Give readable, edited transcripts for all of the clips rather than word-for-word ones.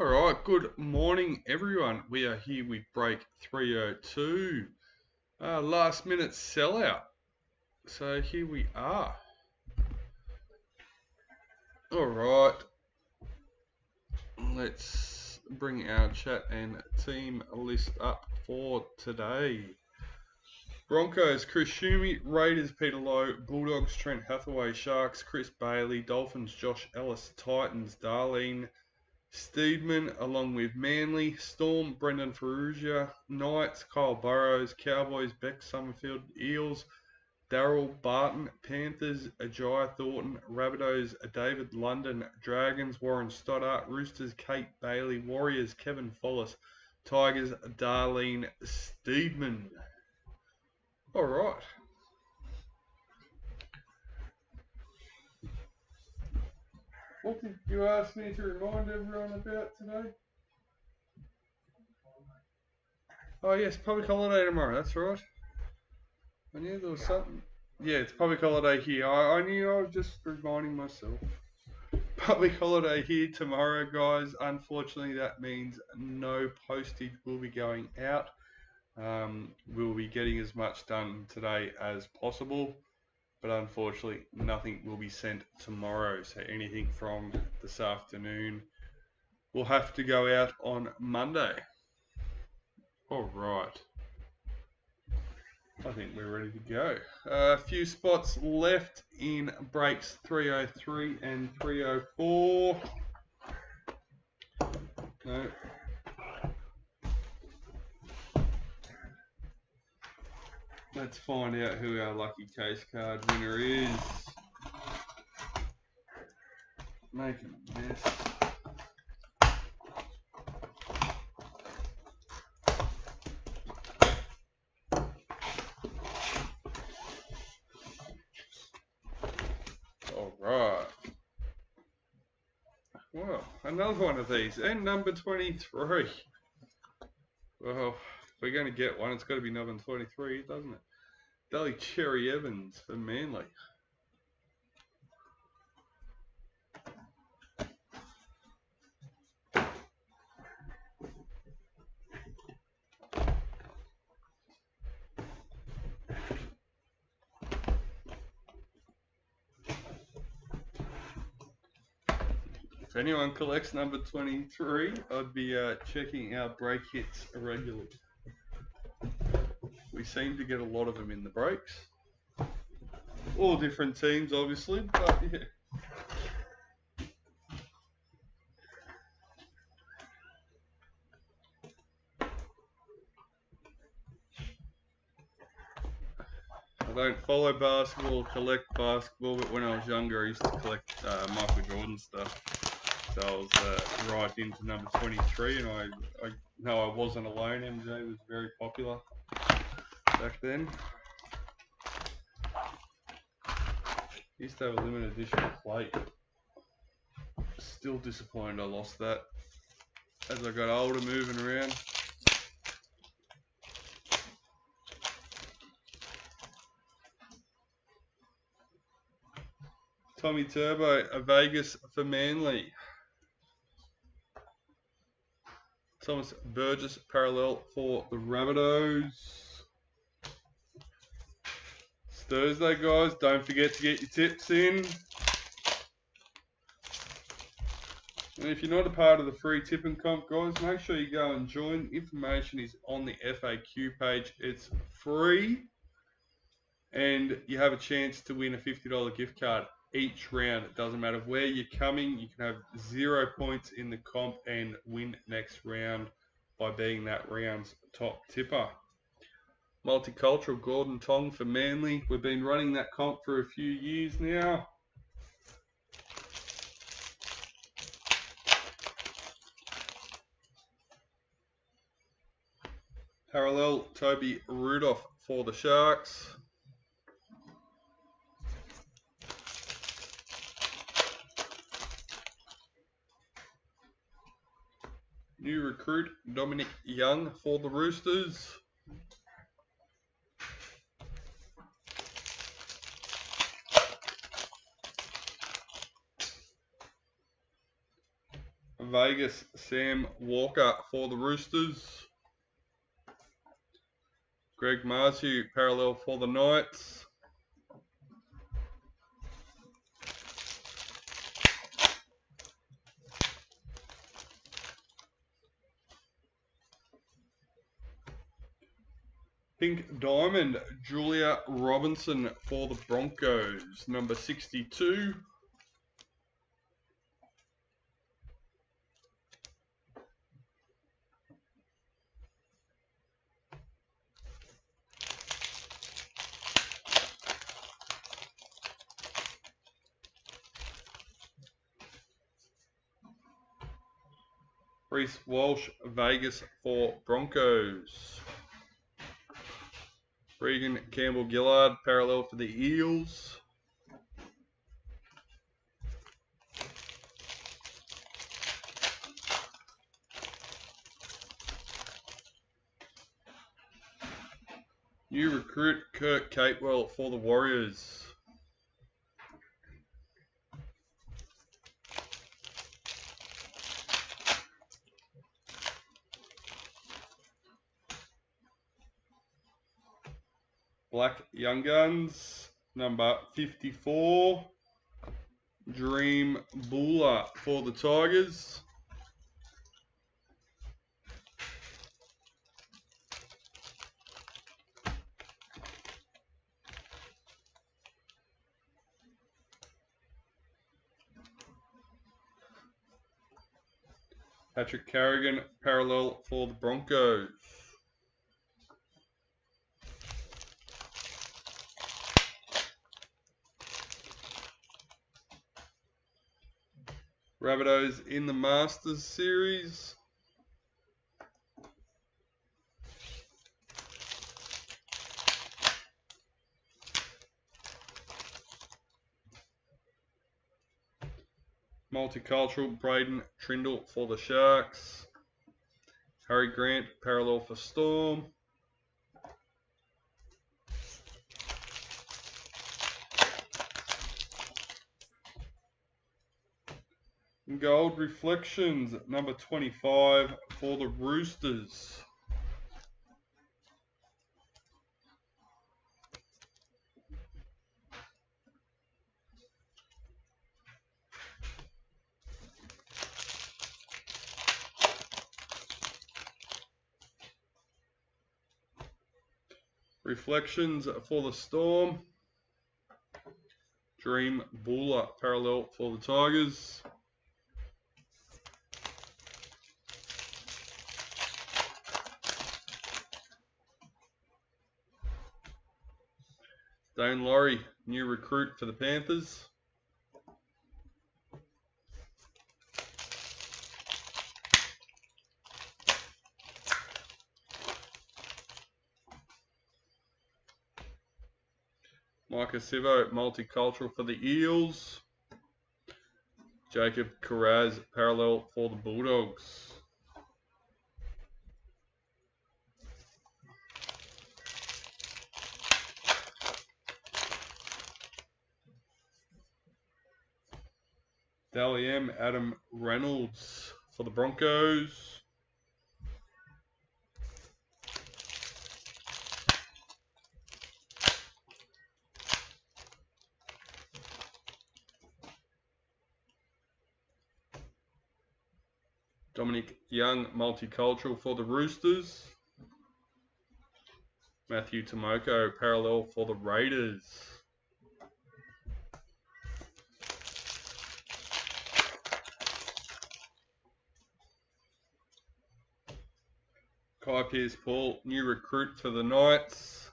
Alright, good morning everyone. We are here with break 302. Last minute sellout. So here we are. Alright, let's bring our chat and team list up for today. Broncos, Chris Schumi. Raiders, Peter Lowe. Bulldogs, Trent Hathaway. Sharks, Chris Bailey. Dolphins, Josh Ellis. Titans, Darlene Steedman, along with Manly. Storm, Brendan Ferrugia. Knights, Kyle Burrows. Cowboys, Beck Summerfield. Eels, Daryl Barton. Panthers, Ajay Thornton. Rabbitohs, David London. Dragons, Warren Stoddart. Roosters, Kate Bailey. Warriors, Kevin Follis. Tigers, Darlene Steedman. Alright. What did you ask me to remind everyone about today? Oh yes, public holiday tomorrow, that's right. I knew there was something. Yeah, it's public holiday here. I knew, I was just reminding myself. Public holiday here tomorrow, guys. Unfortunately, that means no postage will be going out. We'll be getting as much done today as possible, but unfortunately nothing will be sent tomorrow, so anything from this afternoon will have to go out on Monday. Alright, I think we're ready to go. A few spots left in breaks 303 and 304. No. Let's find out who our lucky case card winner is. Making a mess. Alright. Well, another one of these. And number 23. Well, if we're going to get one, it's got to be number 23, doesn't it? Daly Cherry Evans for Manly. If anyone collects number 23, I'd be checking our break hits regularly. We seem to get a lot of them in the breaks. All different teams, obviously, but yeah. I don't follow basketball or collect basketball, but when I was younger, I used to collect Michael Jordan stuff. So I was right into number 23, and I know I wasn't alone. MJ was very popular back then. Used to have a limited edition plate. Still disappointed I lost that as I got older, moving around. Tommy Turbo, a Vegas for Manly. Thomas Burgess, parallel for the Rabbitohs. It's Thursday, guys. Don't forget to get your tips in. And if you're not a part of the free tipping comp, guys, make sure you go and join. Information is on the FAQ page. It's free. And you have a chance to win a $50 gift card each round. It doesn't matter where you're coming. You can have 0 points in the comp and win next round by being that round's top tipper. Multicultural Gordon Tong for Manly. We've been running that comp for a few years now. Parallel Toby Rudolph for the Sharks. New recruit Dominic Young for the Roosters. Vegas, Sam Walker for the Roosters. Greg Marsu, parallel for the Knights. Pink Diamond, Julia Robinson for the Broncos, number 62. Reece Walsh, Vegas for Broncos. Regan Campbell-Gillard, parallel for the Eels. New recruit, Kurt Capewell for the Warriors. Black Young Guns, number 54. Dream Buller for the Tigers. Patrick Carrigan, parallel for the Broncos. Rabbitohs in the Masters Series. Multicultural, Braden Trindle for the Sharks. Harry Grant, parallel for Storm. Gold Reflections, number 25 for the Roosters. Reflections for the Storm. Dream Buller, parallel for the Tigers. Dane Laurie, new recruit for the Panthers. Micah Sivo, multicultural for the Eels. Jacob Carraz, parallel for the Bulldogs. Dally M, Adam Reynolds for the Broncos. Dominic Young, multicultural for the Roosters. Matthew Tomoko, parallel for the Raiders. Kai Pearce-Paul, new recruit for the Knights.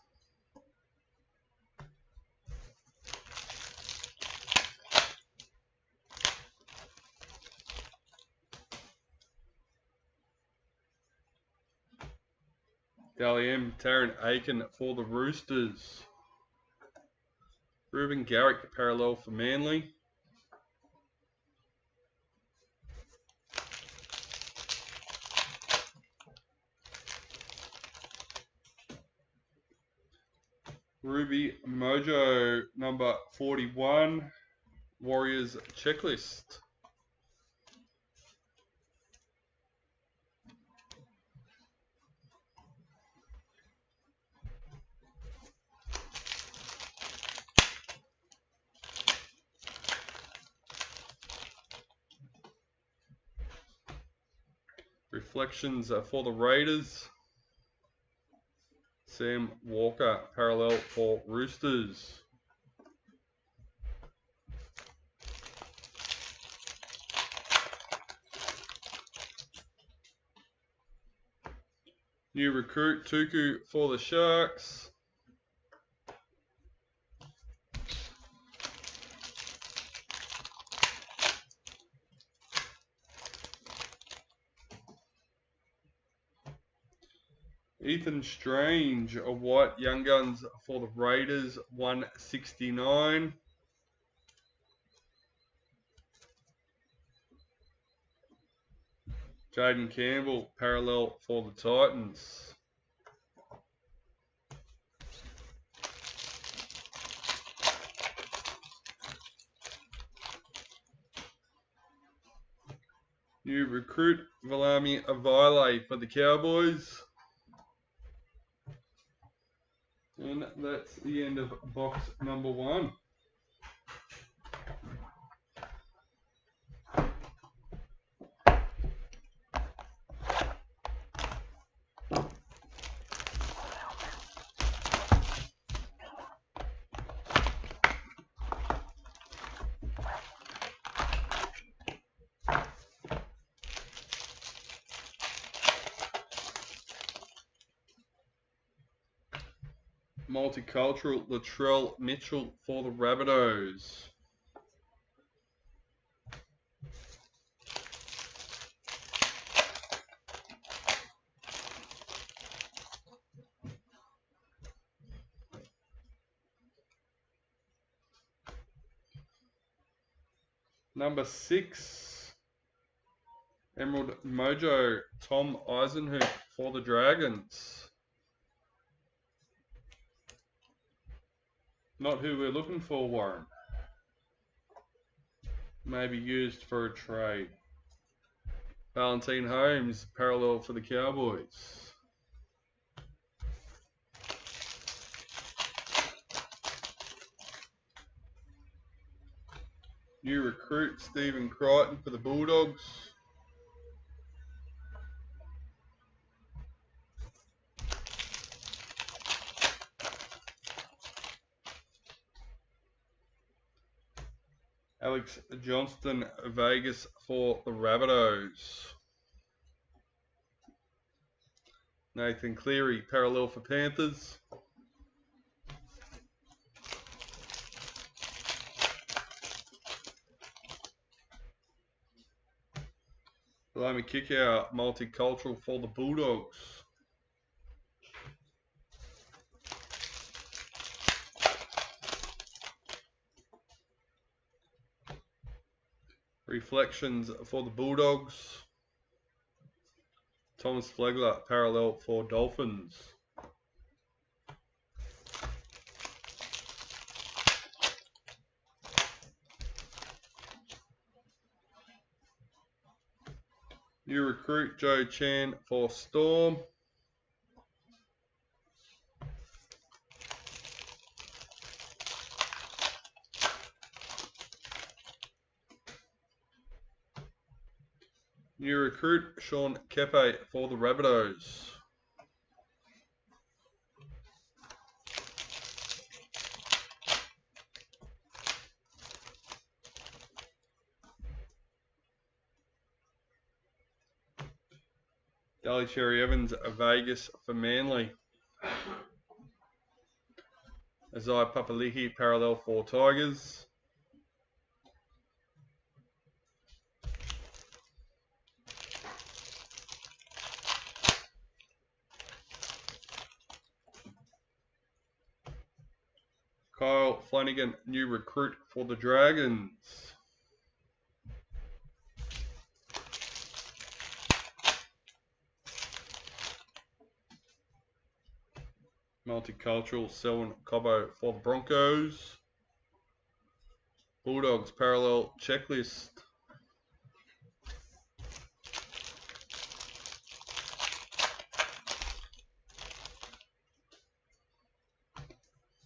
Dally M, Taryn Aiken for the Roosters. Ruben Garrick, parallel for Manly. Ruby Mojo, number 41, Warriors Checklist. Reflections for the Raiders. Sam Walker, parallel for Roosters. New recruit, Tuku for the Sharks. Ethan Strange, a white Young Guns for the Raiders, 169. Jaden Campbell, parallel for the Titans. New recruit, Valami Avile for the Cowboys. And that's the end of box number 1. Multicultural, Latrell Mitchell for the Rabbitohs. Number 6, Emerald Mojo, Tom Eisenhook for the Dragons. Not who we're looking for, Warren. Maybe used for a trade. Valentine Holmes, parallel for the Cowboys. New recruit, Stephen Crichton for the Bulldogs. Alex Johnston, Vegas for the Rabbitohs. Nathan Cleary, parallel for Panthers. Lomi Kickout, multicultural for the Bulldogs. Reflections for the Bulldogs. Thomas Flegler, parallel for Dolphins. New recruit, Joe Chan for Storm. New recruit, Sean Kepe for the Rabbitohs. Daly Cherry Evans, Vegas for Manly. Isaiah Papali'i, parallel for Tigers. Kyle Flanagan, new recruit for the Dragons. Multicultural, Selwyn Cobbo for the Broncos. Bulldogs, parallel checklist.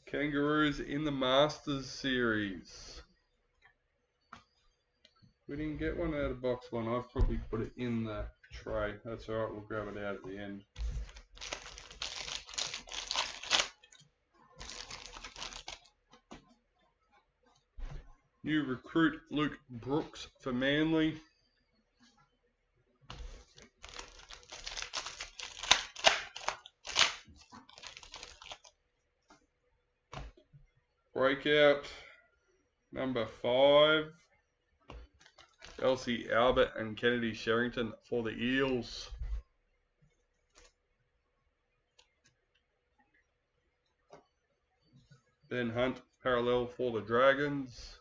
Kangaroos in the Masters series. We didn't get one out of box 1. I've probably put it in the tray. That's alright, we'll grab it out at the end. New recruit Luke Brooks for Manly. Breakout number 5. Elsie Albert and Kennedy Sherrington for the Eels. Ben Hunt parallel for the Dragons.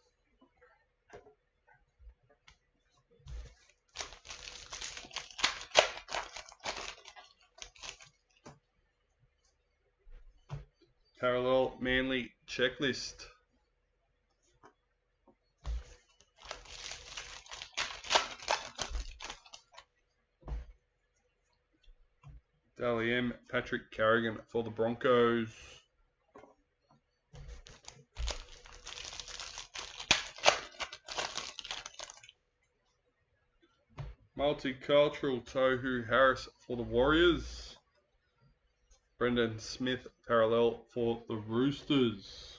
Parallel Manly checklist. Dally M, Patrick Carrigan for the Broncos. Multicultural Tohu Harris for the Warriors. Brendan Smith parallel for the Roosters.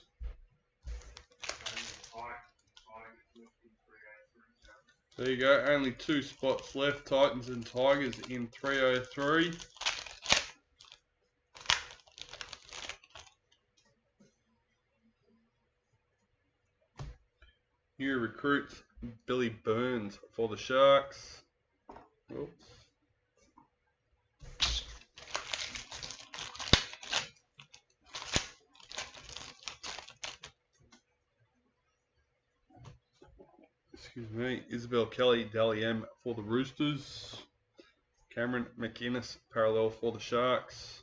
There you go, only 2 spots left, Titans and Tigers in 303. New recruits, Billy Burns for the Sharks. Oops. Excuse me, Isabel Kelly, Dally M for the Roosters. Cameron McInnes parallel for the Sharks.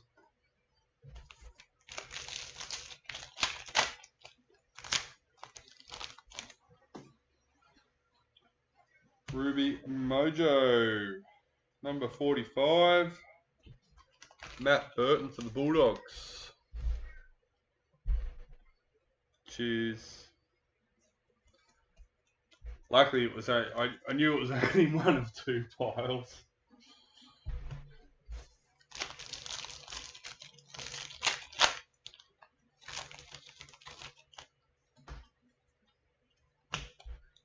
Ruby Mojo, number 45. Matt Burton for the Bulldogs. Cheers. Luckily it was I knew it was only one of 2 piles.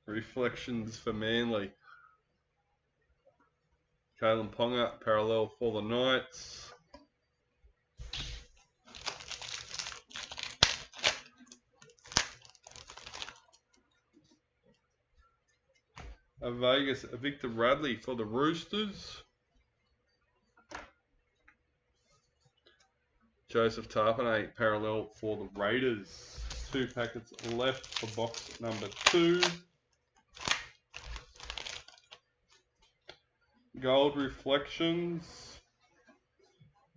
Reflections for Manly. Kalen Ponga parallel for the Knights. Vegas Victor Radley for the Roosters. Joseph Tarpanay parallel for the Raiders. 2 packets left for box number 2. Gold Reflections,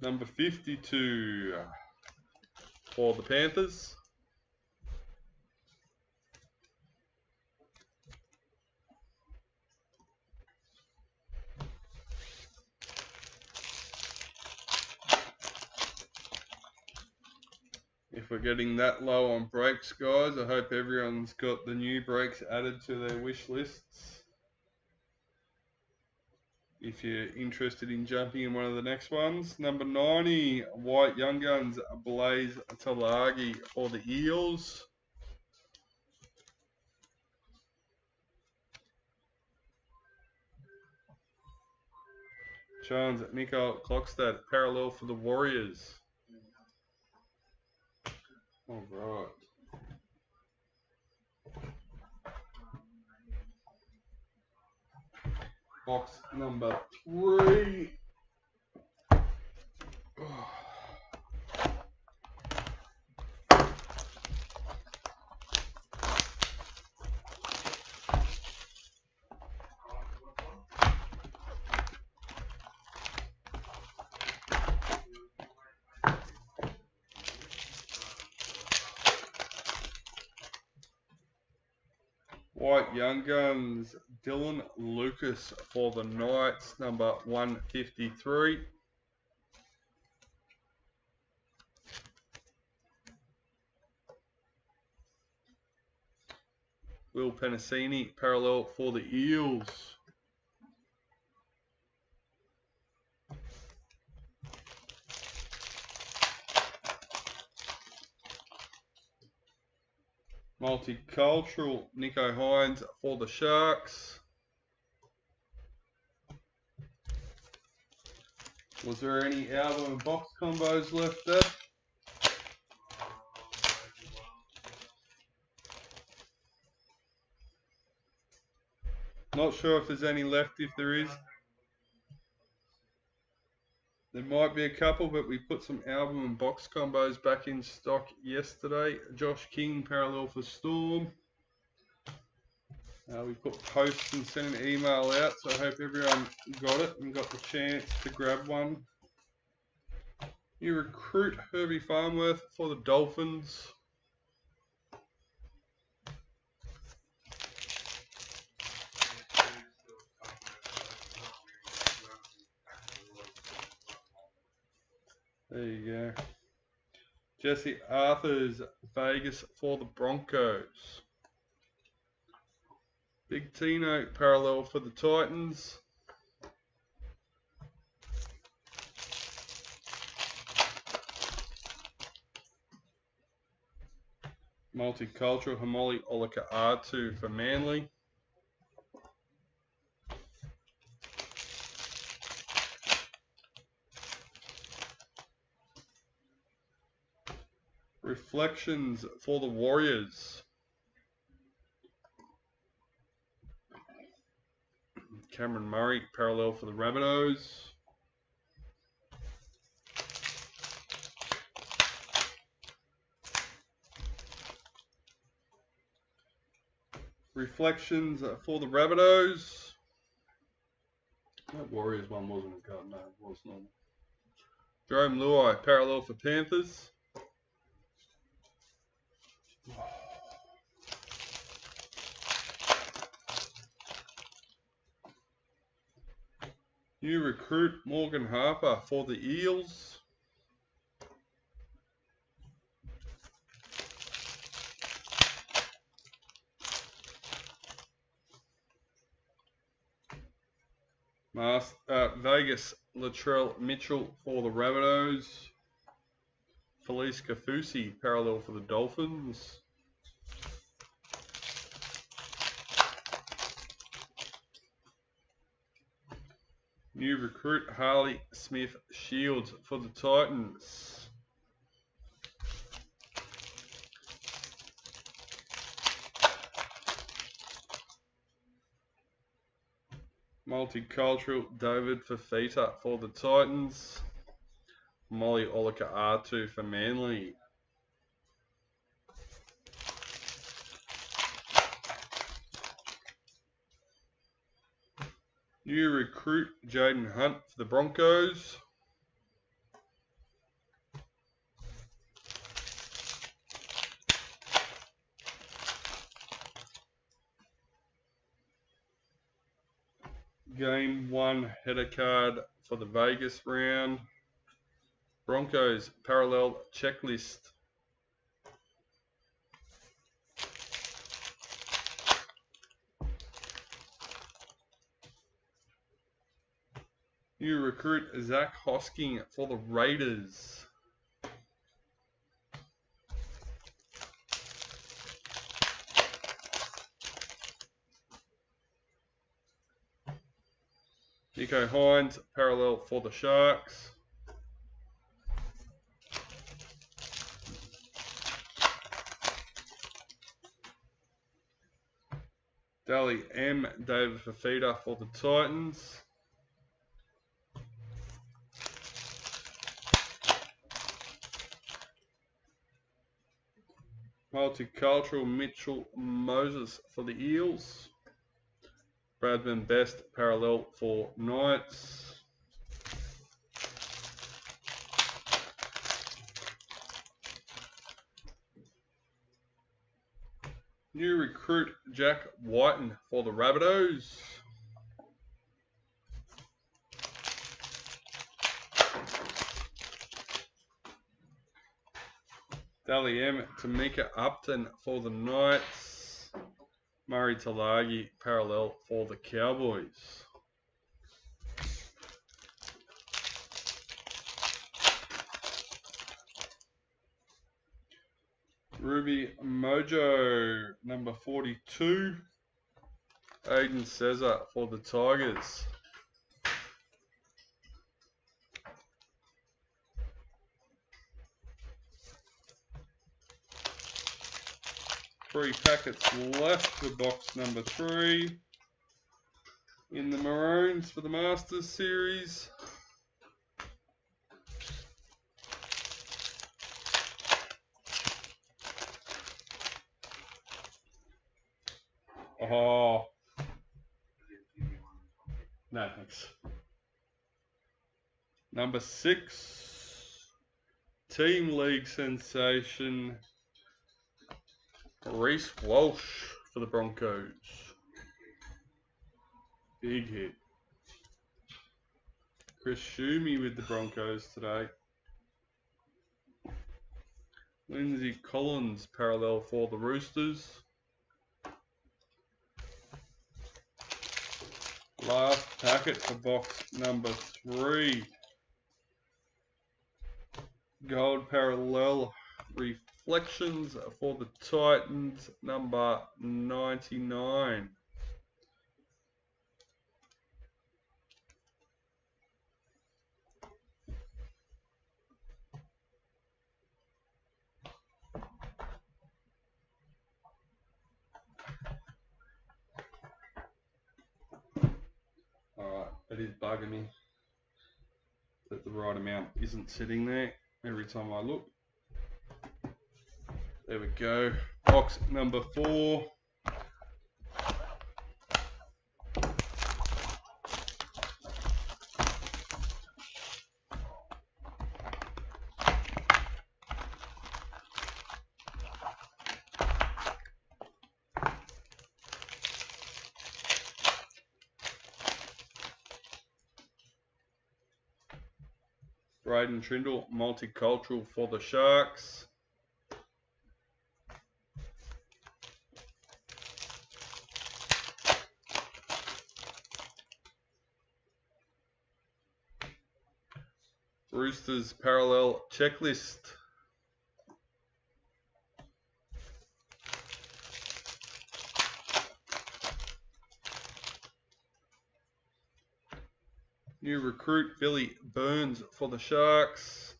number 52 for the Panthers. If we're getting that low on breaks, guys, I hope everyone's got the new breaks added to their wish lists. If you're interested in jumping in one of the next ones. Number 90, White Young Guns, Blaze Talagi for the Eels. Chance Nico Klokstad, parallel for the Warriors. All right. Box number 3. White Young Guns, Dylan Lucas for the Knights, number 153. Will Penasini, parallel for the Eels. Multicultural, Nico Hines for the Sharks. Was there any album and box combos left there? Not sure if there's any left. If there is, there might be a couple, but we put some album and box combos back in stock yesterday. Josh King, parallel for Storm. We put posts and sent an email out, so I hope everyone got it and got the chance to grab one. You recruit Herbie Farnworth for the Dolphins. There you go. Jesse Arthur's Vegas for the Broncos. Big Tino parallel for the Titans. Multicultural Hamoli Olika R2 for Manly. Reflections for the Warriors. Cameron Murray parallel for the Rabbitohs. Reflections for the Rabbitohs. That Warriors one wasn't a card, no, it was not. Jerome Luai parallel for Panthers. New recruit Morgan Harper for the Eels. Vegas Latrell Mitchell for the Rabbitohs. Felice Kafusi parallel for the Dolphins. New recruit Harley Smith Shields for the Titans. Multicultural David Fafita for the Titans. Molly Olika R2 for Manly. New recruit Jaden Hunt for the Broncos. Game 1 header card for the Vegas round. Broncos parallel checklist. New recruit Zach Hosking for the Raiders. Nico Hines parallel for the Sharks. Dally M David Fafita for the Titans. Multicultural Mitchell Moses for the Eels. Bradman Best parallel for Knights. New recruit Jack Whiten for the Rabbitohs. Dally M Tamika Upton for the Knights. Murray Talagi parallel for the Cowboys. Ruby Mojo, number 42. Aiden Cesar for the Tigers. Three packets left for box number 3 in the Maroons for the Masters Series. Oh, no thanks. Number 6, Team League sensation, Reece Walsh for the Broncos. Big hit. Chris Shumey with the Broncos today. Lindsay Collins parallel for the Roosters. Last packet for box number 3. Gold parallel reflections for the Titans, number 99. Alright, it is bugging me that the right amount isn't sitting there every time I look. There we go. Box number 4. Braden Trindle, multicultural for the Sharks. Roosters parallel checklist. New recruit Billy Burns for the Sharks.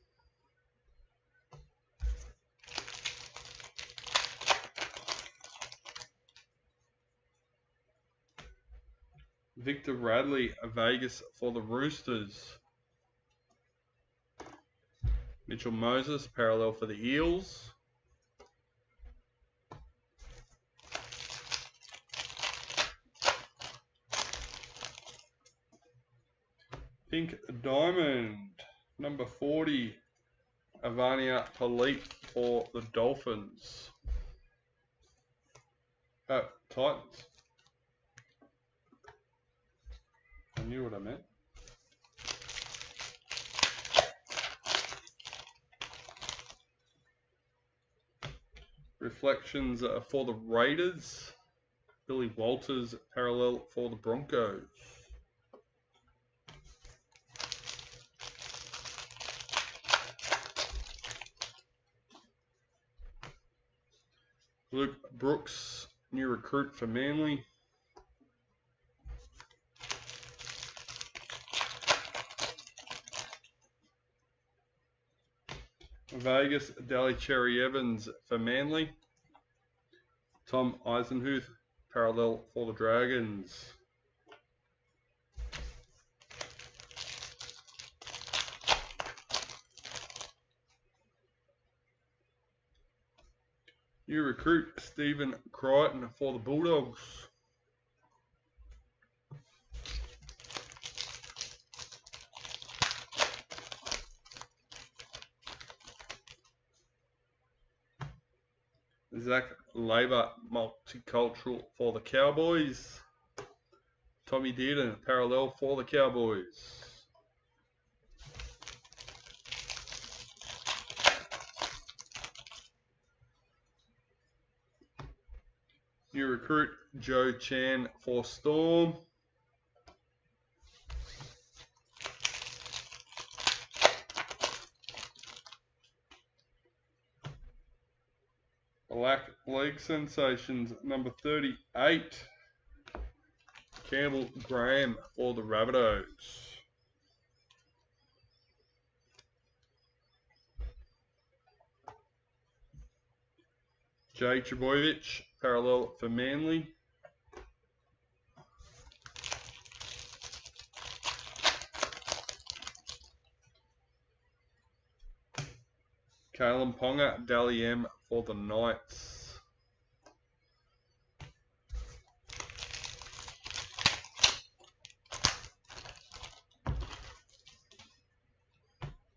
Victor Radley, Vegas for the Roosters. Mitchell Moses, parallel for the Eels. Pink Diamond, number 40, Avania Palit for the Dolphins. Titans. I knew what I meant. Reflections for the Raiders. Billy Walters, parallel for the Broncos. Luke Brooks, new recruit for Manly. Vegas, Daly Cherry Evans for Manly. Tom Eisenhuth, parallel for the Dragons. New recruit Stephen Crichton for the Bulldogs. Zach Labour, multicultural for the Cowboys. Tommy Dearden, parallel for the Cowboys. New recruit Joe Chan for Storm. Black League Sensations, number 38. Campbell Graham for the Rabbitohs. Jay Trbojevic, parallel for Manly. Kalen Ponga, Dally M for the Knights.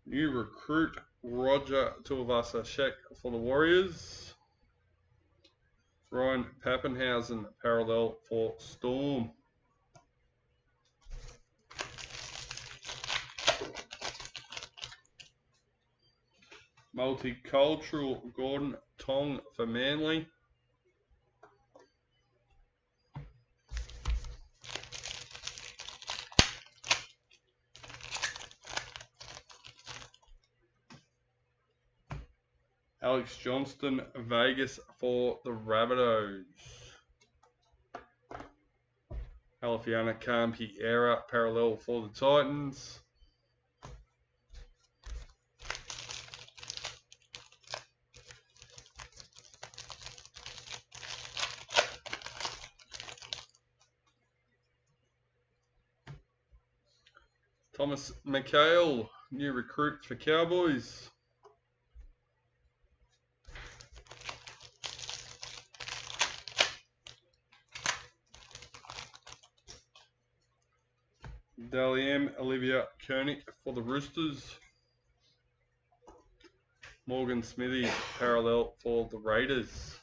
New recruit, Roger Tuivasa-Sheck for the Warriors. Ryan Pappenhausen, parallel for Storm. Multicultural, Gordon Tong for Manly. Alex Johnston, Vegas for the Rabbitohs. Halifiana Khan-Pierre, parallel for the Titans. Thomas McHale, new recruit for Cowboys. Dally M, Olivia Koenig for the Roosters. Morgan Smithy, parallel for the Raiders.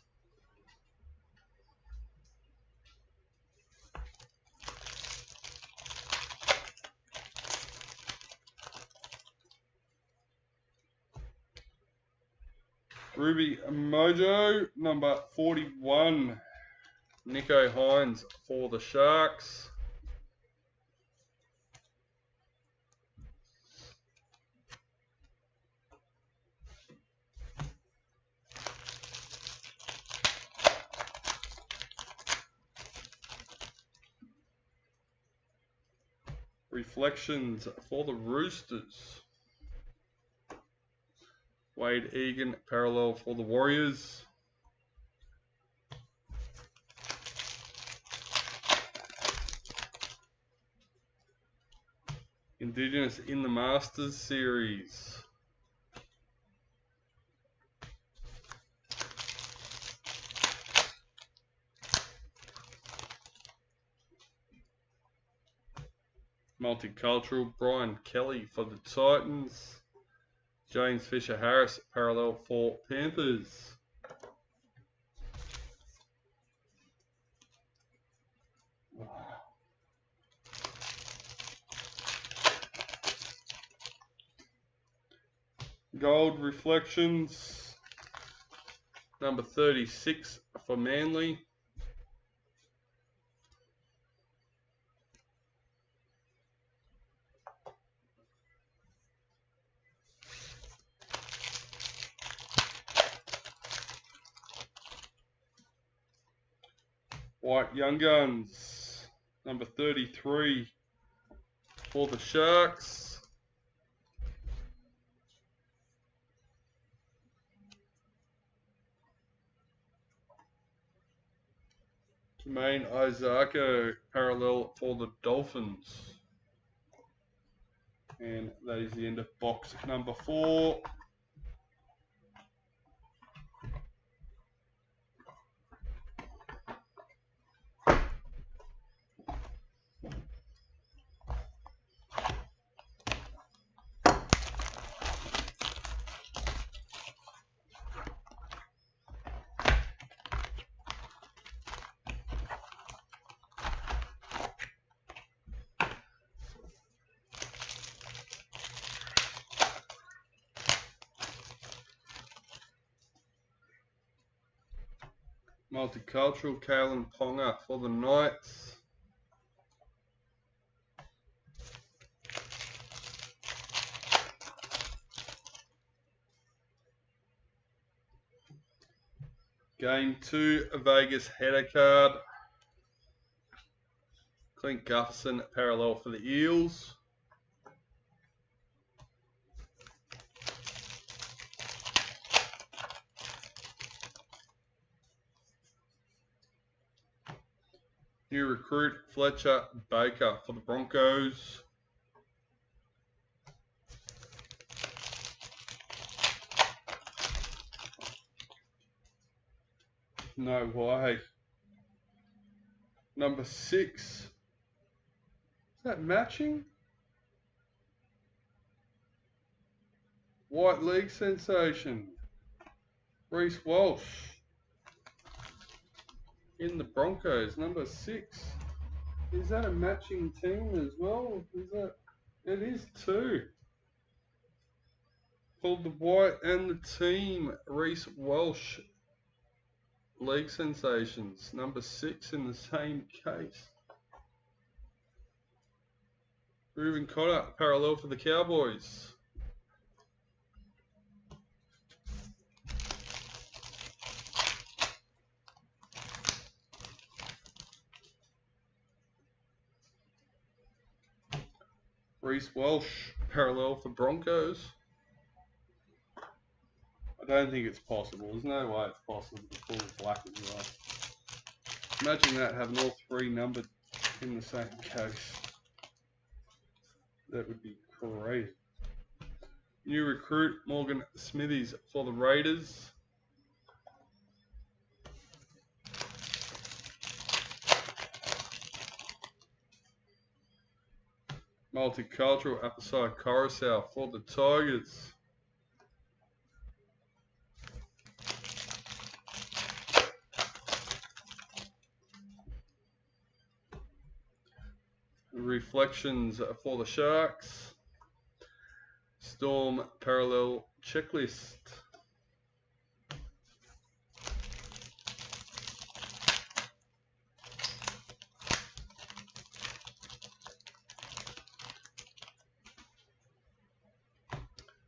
Ruby Mojo, number 41. Nico Hines for the Sharks. Reflections for the Roosters. Wade Egan, parallel for the Warriors. Indigenous in the Masters series. Multicultural, Brian Kelly for the Titans. James Fisher-Harris, parallel for Panthers. Gold Reflections, number 36 for Manly. White Young Guns, number 33 for the Sharks. Jermaine Isako, parallel for the Dolphins. And that is the end of box number 4. Multicultural, Kalen Ponga for the Knights. Game 2, Vegas header card. Clint Gutherson parallel for the Eels. New recruit Fletcher Baker for the Broncos. No way. Number 6. Is that matching? White League sensation. Reece Walsh. In the Broncos, number 6. Is that a matching team as well? Is that? It is too. For the white and the team, Reece Walsh. League sensations, number 6 in the same case. Reuben Cotter, parallel for the Cowboys. Reece Walsh, parallel for Broncos. I don't think it's possible. There's no way it's possible to pull black as well. Imagine that, having all 3 numbered in the same case. That would be crazy. New recruit Morgan Smithies for the Raiders. Multicultural Apasai Coruscant for the Tigers. Reflections for the Sharks. Storm Parallel Checklist.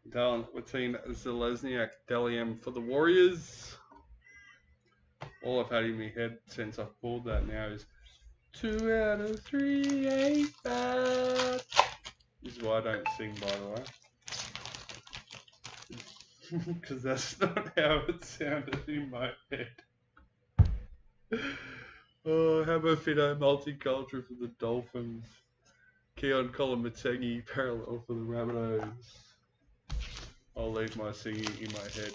Darren Wateen Zelezniak Dalian for the Warriors. All I've had in my head since I've pulled that now is 2 out of 3 ain't bad. This is why I don't sing, by the way. Because that's not how it sounded in my head. Oh, how about Fido Multicultural for the Dolphins? Keon Kolomategi parallel for the Rabbitohs. I'll leave my singing in my head.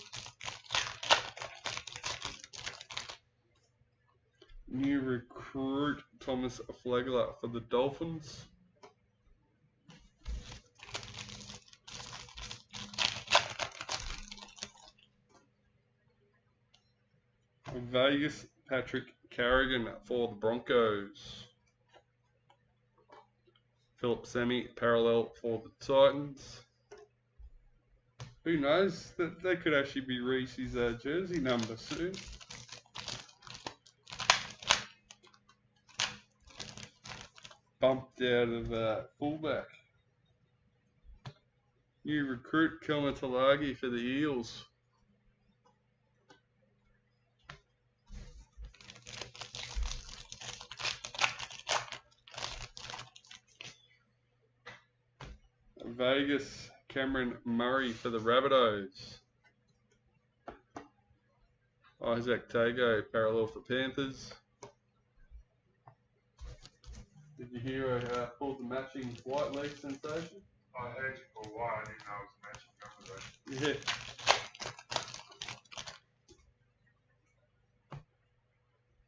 New recruit Thomas Flegler for the Dolphins. Vegas Patrick Carrigan for the Broncos. Philip Semi parallel for the Titans. Who knows? That could actually be Reese's jersey number soon. Bumped out of fullback. New recruit Kelma Talagi for the Eels. Vegas Cameron Murray for the Rabbitohs. Isaac Tago parallel for Panthers. Did you hear I pulled the matching white leg sensation? I heard you for a while, I didn't know it was matching numbers.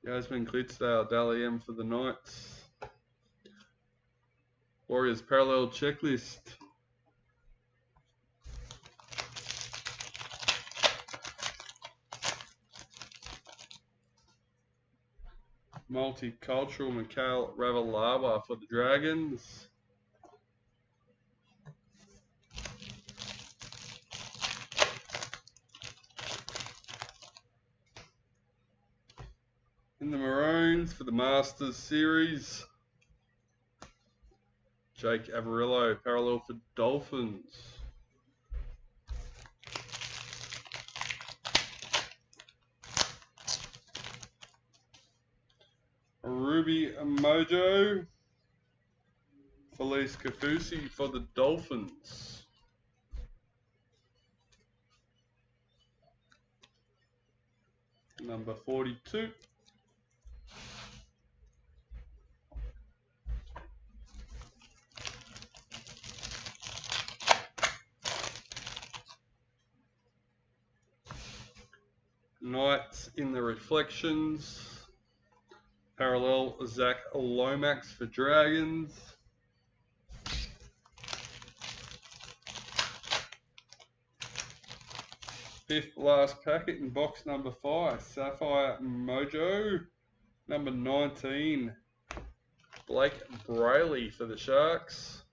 Yeah. Yasmin Klitzdale, Dally M for the Knights. Warriors parallel checklist. Multicultural Mikhail Ravalawa for the Dragons. In the Maroons for the Masters Series. Jake Averillo parallel for Dolphins. Ruby Mojo. Felice Kafusi for the Dolphins. Number 42. Knights in the Reflections. Parallel Zach Lomax for Dragons. Fifth last packet in box number 5. Sapphire Mojo. Number 19. Blake Brayley for the Sharks.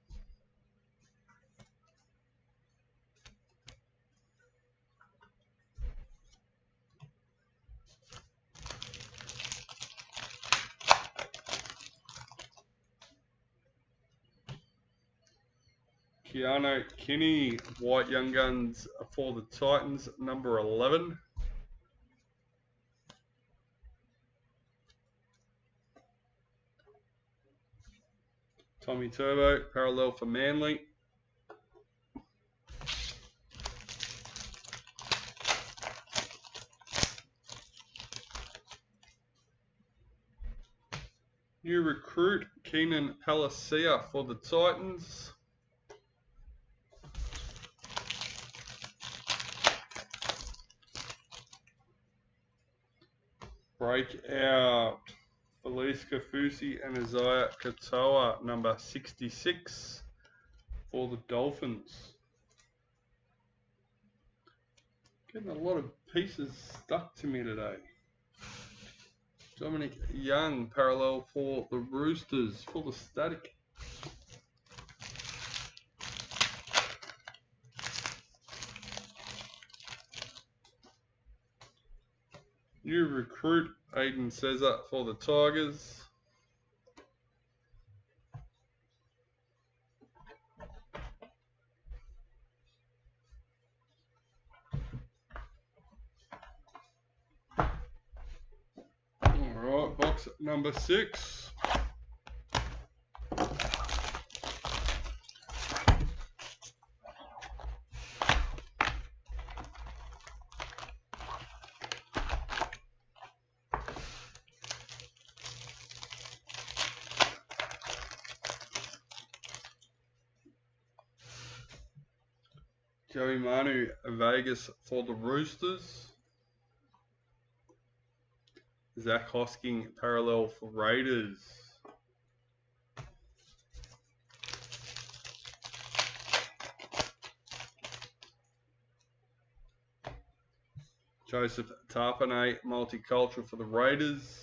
Keanu Kinney, White Young Guns for the Titans, number 11. Tommy Turbo, parallel for Manly. New recruit, Keenan Palacia for the Titans. Breakout, Felice Kafusi and Isaiah Katoa, number 66 for the Dolphins. Getting a lot of pieces stuck to me today. Dominic Young, parallel for the Roosters, full of static. New recruit, Aiden Cesar for the Tigers. Alright, box number 6. Joey Manu, Vegas for the Roosters. Zach Hosking, parallel for Raiders. Joseph Tarpanay, multicultural for the Raiders.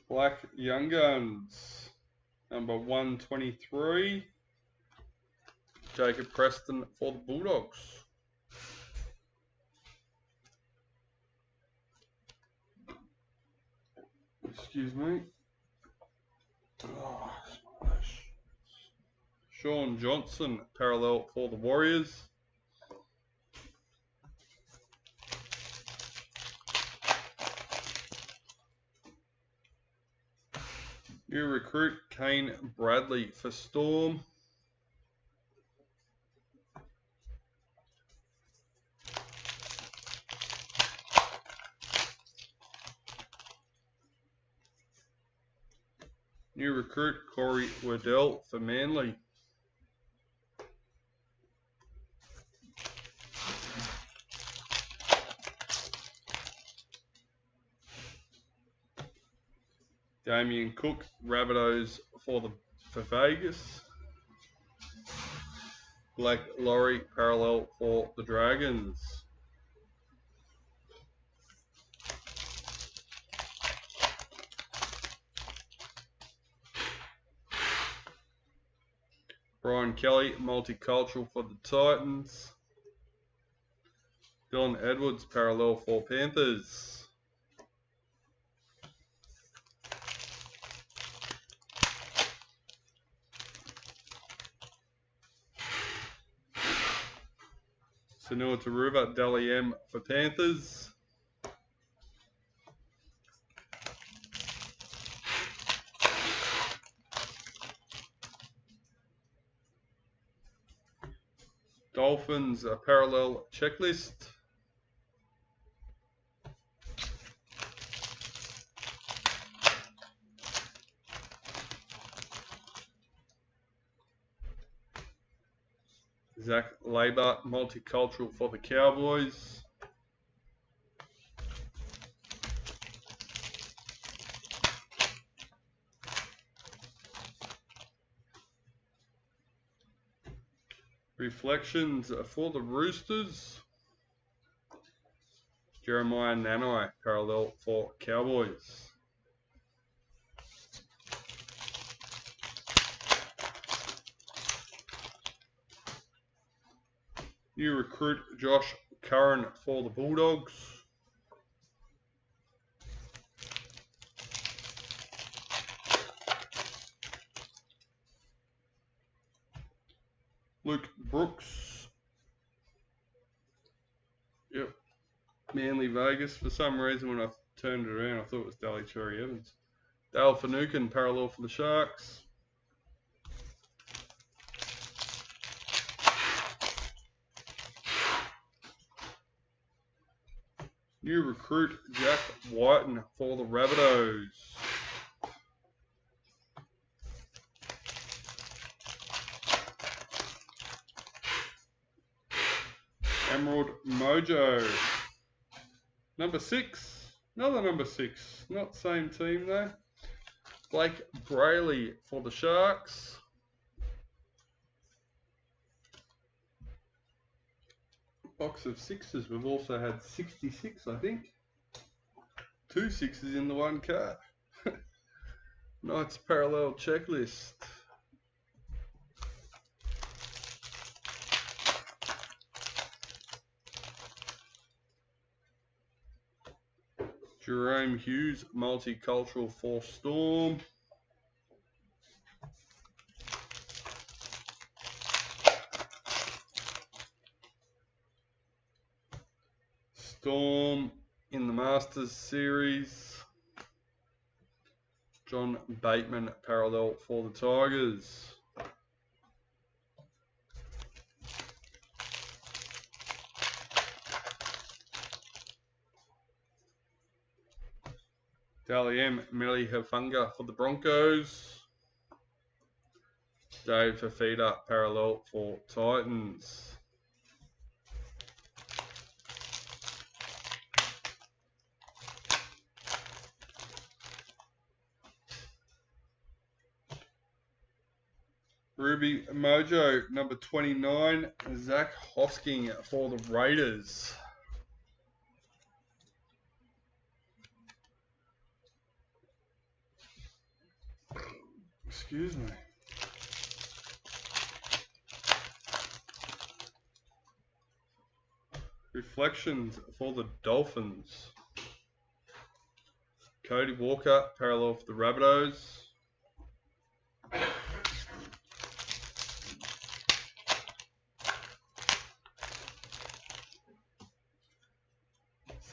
Black Young Guns, number 123. Jacob Preston for the Bulldogs. Excuse me. Oh, Sean Johnson, parallel for the Warriors. New recruit, Kane Bradley for Storm. New recruit, Corey Waddell for Manly. Damien Cook, Rabbitohs for Vegas. Blake Laurie, parallel for the Dragons. Brian Kelly, multicultural for the Titans. Dylan Edwards, parallel for Panthers. Sanua Taruva, Dally M for Panthers. Dolphins, a parallel checklist. Zach Labour, multicultural for the Cowboys. Reflections for the Roosters. Jeremiah Nanai, parallel for Cowboys. New recruit Josh Curran for the Bulldogs. Luke Brooks. Yep. Manly Vegas. For some reason when I turned it around I thought it was Daly Cherry Evans. Dale Finucane, parallel for the Sharks. New recruit Jack Whiten for the Rabbitohs. Emerald Mojo. Number 6. Another number 6. Not same team though. Blake Brayley for the Sharks. Box of 6s. We've also had 66, I think. 2 6s in the one card. Knights parallel checklist. Jerome Hughes, multicultural for Storm. Storm in the Masters series. John Bateman, parallel for the Tigers. Dally M, Millie Hafunga for the Broncos. Dave Fafita, parallel for Titans. Ruby Mojo, number 29, Zach Hosking for the Raiders. Excuse me. Reflections for the Dolphins. Cody Walker, parallel for the Rabbitohs.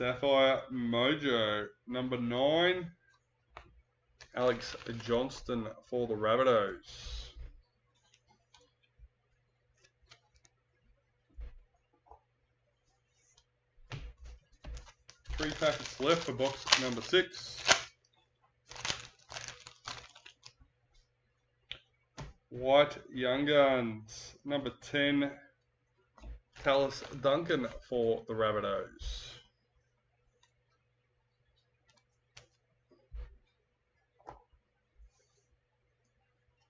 Sapphire Mojo, number 9, Alex Johnston for the Rabbitohs. Three packets left for box number 6. White Young Guns, number 10, Tallis Duncan for the Rabbitohs.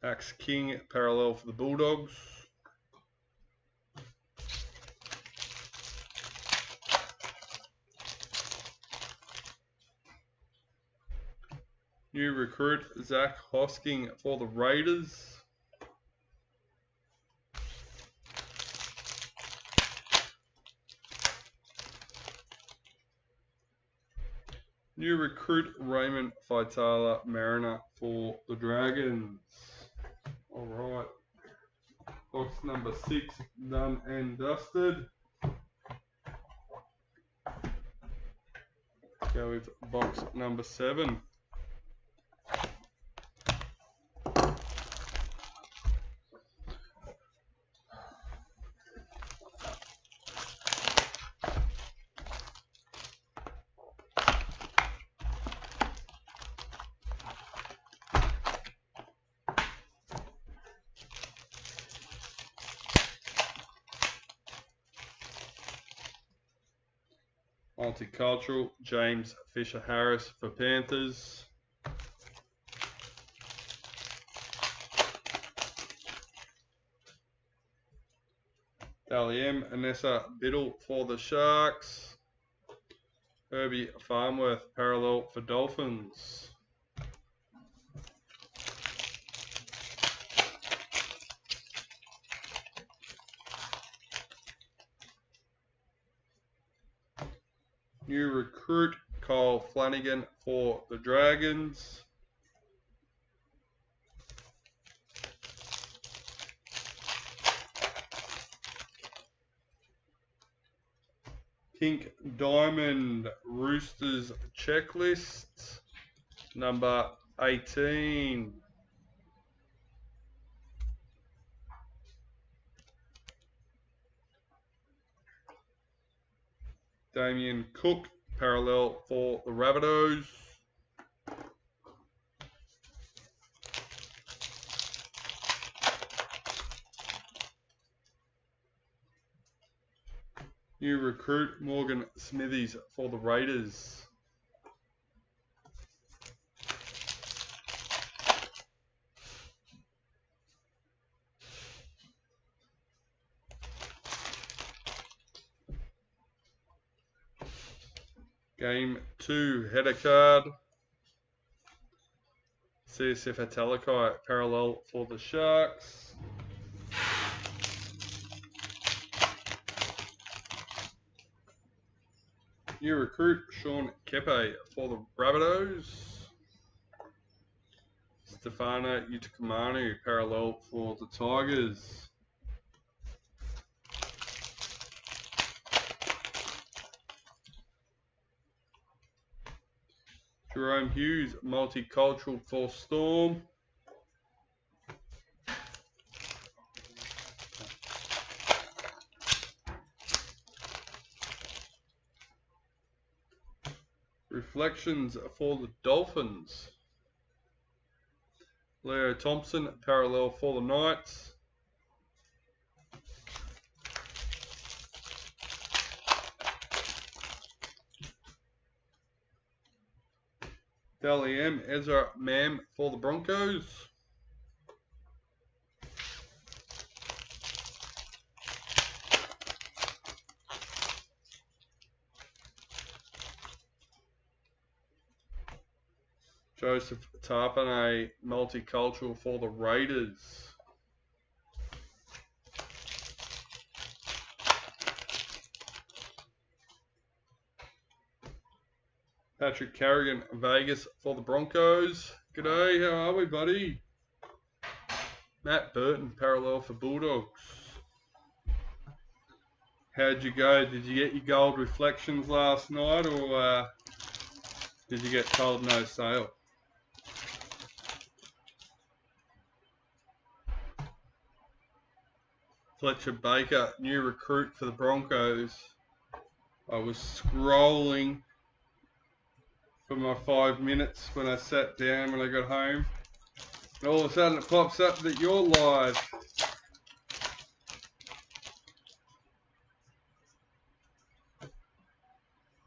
Axe King, parallel for the Bulldogs. New recruit Zach Hosking for the Raiders. New recruit Raymond Faitala Mariner for the Dragons. Alright. Box number 6 done and dusted. Go with box number 7. Multicultural, James Fisher-Harris for Panthers. Dally M, Anessa Biddle for the Sharks. Herbie Farmworth, parallel for Dolphins. New recruit, Kyle Flanagan for the Dragons. Pink Diamond, Roosters Checklist, number 18. Damien Cook, parallel for the Rabbitohs. New recruit, Morgan Smithies for the Raiders. Game 2 header card. CSF Atalakai, parallel for the Sharks. New recruit, Sean Kepe for the Rabbitohs. Stefano Utakamanu, parallel for the Tigers. Jerome Hughes, multicultural for Storm. Reflections for the Dolphins. Leo Thompson, parallel for the Knights. Dally M, Ezra Mam for the Broncos. Joseph Tarpanay, multicultural for the Raiders. Patrick Carrigan, Vegas for the Broncos. G'day, how are we, buddy? Matt Burton, parallel for Bulldogs. How'd you go? Did you get your gold reflections last night, or did you get told no sale? Fletcher Baker, new recruit for the Broncos. I was scrolling for my 5 minutes when I sat down when I got home. And all of a sudden it pops up that you're live.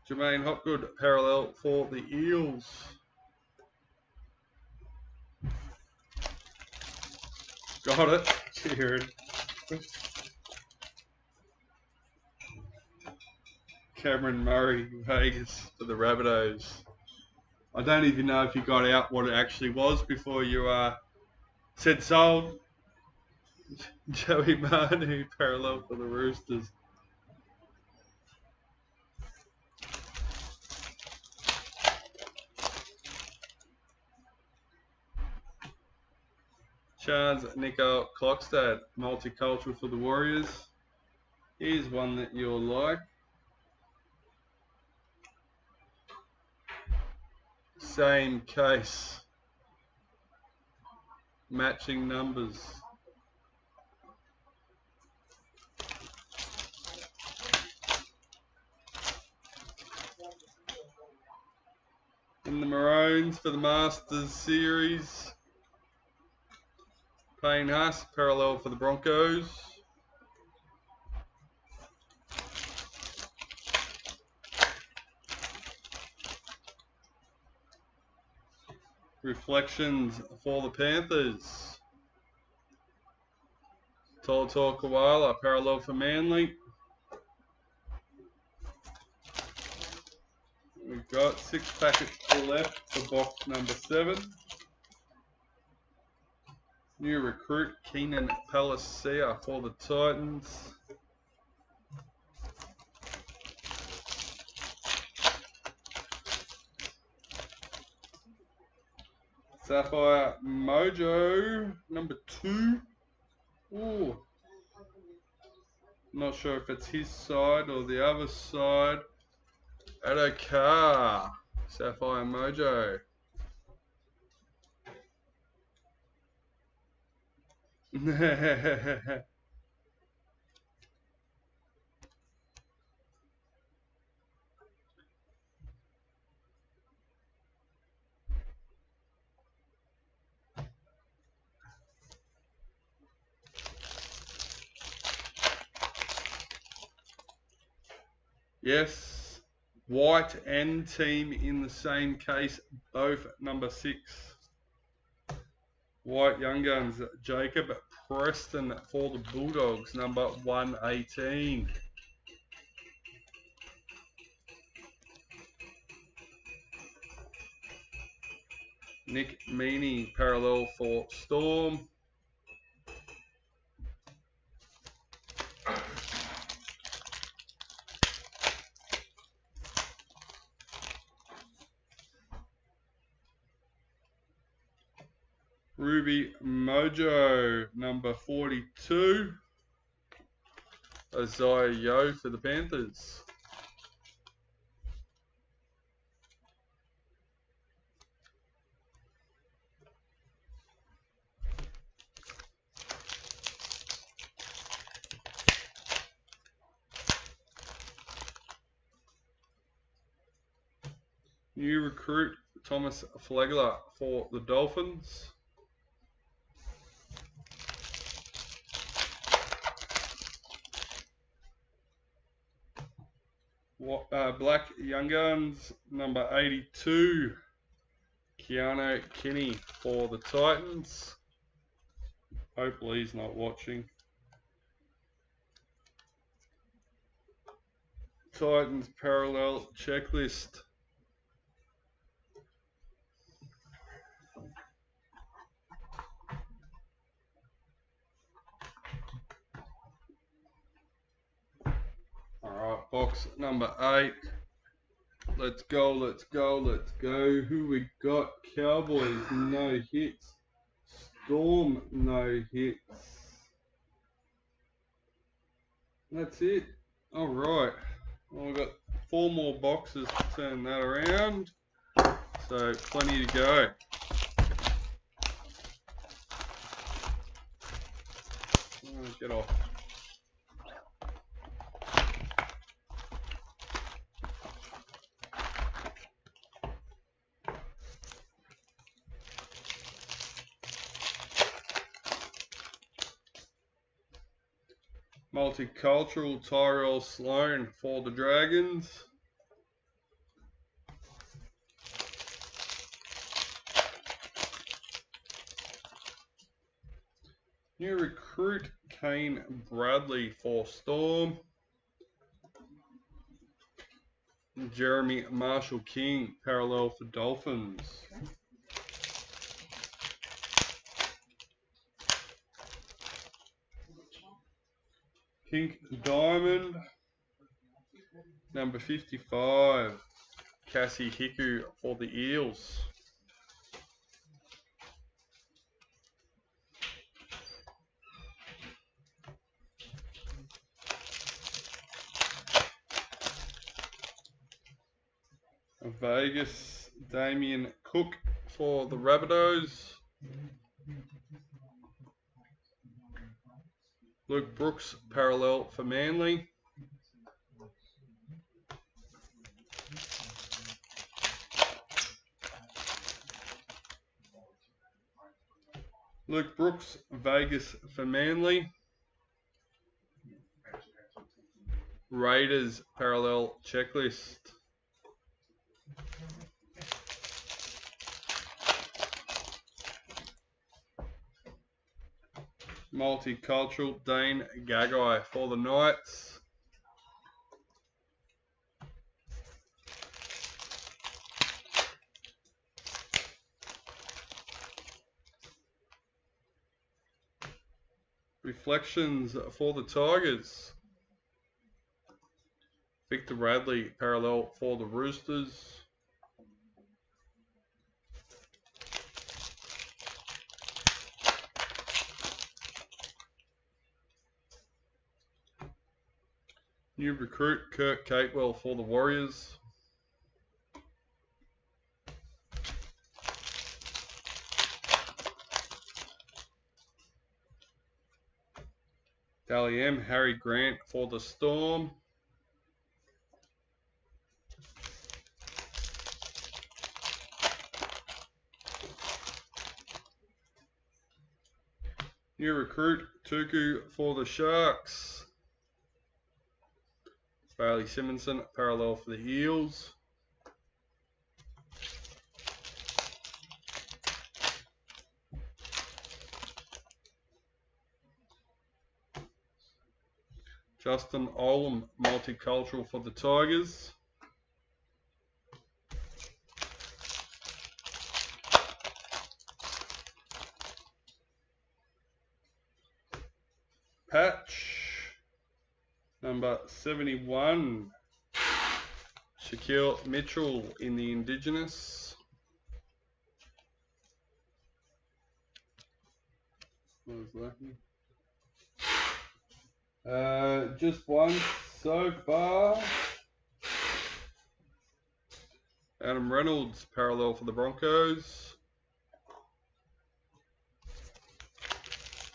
Jermaine Hopgood, parallel for the Eels. Got it. Cheered. Cameron Murray, Vegas for the Rabbitohs. I don't even know if you got out what it actually was before you said sold. Joey Manu, parallel for the Roosters. Charles Nico Klokstad, multicultural for the Warriors. Here's one that you'll like. same case. Matching numbers. In the Maroons for the Masters Series, Payne Haas, parallel for the Broncos. Reflections for the Panthers. Tolto Koala, parallel for Manly. We've got 6 packets left for box number 7. New recruit Keenan Palacia for the Titans. Sapphire Mojo number 2. Ooh. Not sure if it's his side or the other side. Adokar. Sapphire Mojo. Yes, white and team in the same case, both number 6. White Young Guns, Jacob Preston for the Bulldogs, number 118. Nick Meaney, parallel for Storm. Ruby Mojo, number 42. Isaiah Yo for the Panthers. New recruit Thomas Flegler for the Dolphins. Black Young Guns, number 82. Keanu Kinney for the Titans. Hopefully he's not watching. Titans parallel checklist. Alright, box number 8. Let's go, let's go, let's go. Who we got? Cowboys, no hits. Storm, no hits. That's it. Alright. Well, we've got 4 more boxes to turn that around. So, plenty to go. Get off. Multicultural Tyrell Sloan for the Dragons. New recruit Kane Bradley for Storm. Jeremy Marshall King parallel for Dolphins. Pink Diamond, number 55, Cassie Hiku for the Eels. Vegas, Damien Cook for the Rabbitohs. Luke Brooks, parallel for Manly. Luke Brooks, Vegas for Manly. Raiders, parallel checklist. Multicultural, Dane Gagai for the Knights. Reflections for the Tigers. Victor Radley, parallel for the Roosters. New recruit, Kurt Catewell for the Warriors. Dally M, Harry Grant for the Storm. New recruit, Tuku for the Sharks. Bailey Simonson, parallel for the Eels. Justin Olam, multicultural for the Tigers. Patch, number 71. Shaquille Mitchell in the Indigenous. What was that? Just one so far. Adam Reynolds, parallel for the Broncos.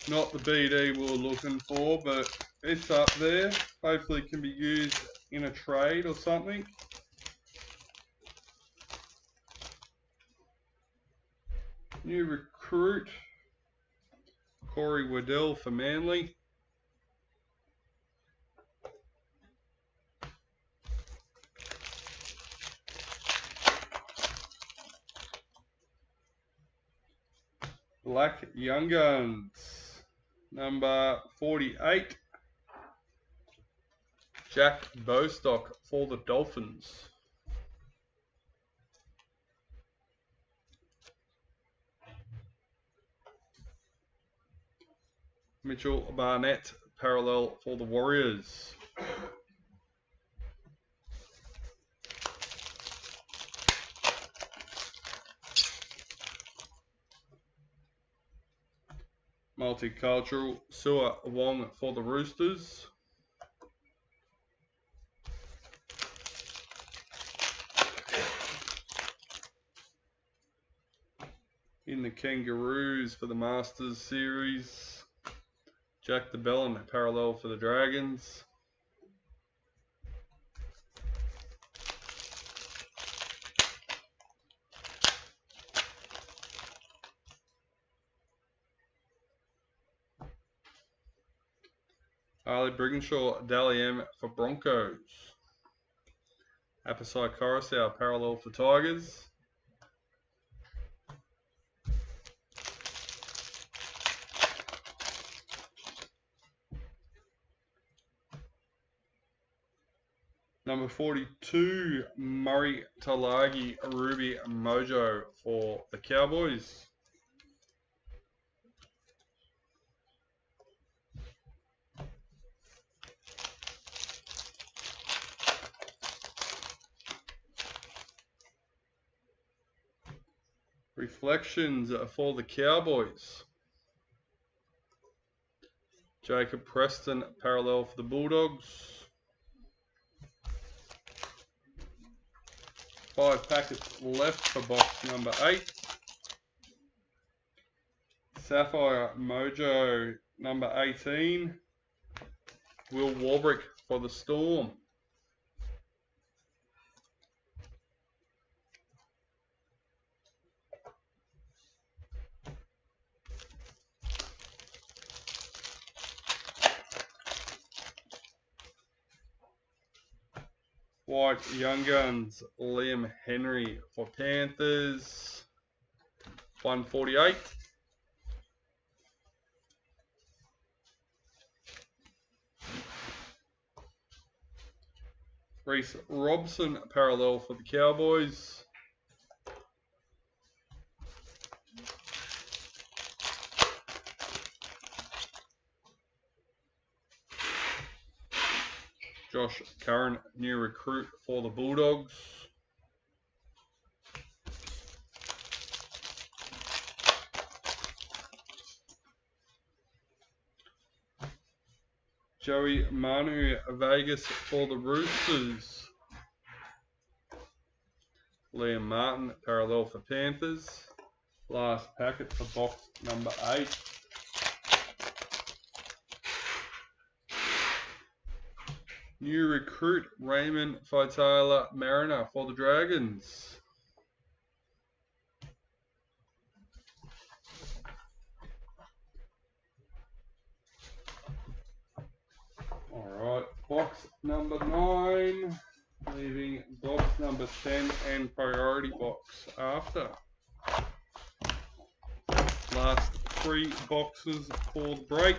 Not the BD we were looking for, but it's up there. Hopefully it can be used in a trade or something. New recruit, Corey Waddell for Manly. Black Young Guns, number 48. Jack Bostock for the Dolphins. Mitchell Barnett, parallel for the Warriors. Multicultural, Sua Wong for the Roosters. In the Kangaroos for the Masters Series, Jack DeBellin, parallel for the Dragons. Harley Brigginshaw, Dally M for Broncos. Apasai Coruscant, parallel for Tigers. Number 42, Murray Talagi, Ruby Mojo for the Cowboys. Reflections for the Cowboys. Jacob Preston, parallel for the Bulldogs. 5 packets left for box number 8. Sapphire Mojo number 18. Will Warbrick for the Storm. White Young Guns, Liam Henry for Panthers, 148. Reece Robson, parallel for the Cowboys. Josh Curran, new recruit for the Bulldogs. Joey Manu, Vegas for the Roosters. Liam Martin, parallel for Panthers. Last packet for box number 8. New recruit Raymond Faitala Mariner for the Dragons. Alright, box number 9, leaving box number 10 and priority box after. Last 3 boxes for the break.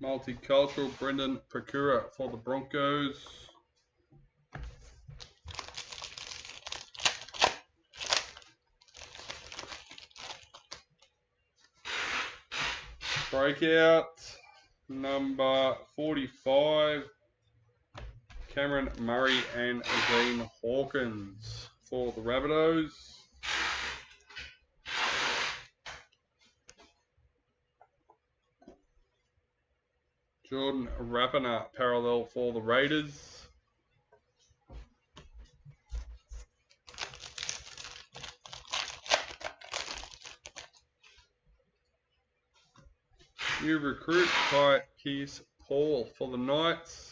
Multicultural Brendan Procura for the Broncos. Breakout number 45, Cameron Murray and Dean Hawkins for the Rabbitohs. Jordan Rapana, parallel for the Raiders. New recruit by Keith Paul for the Knights.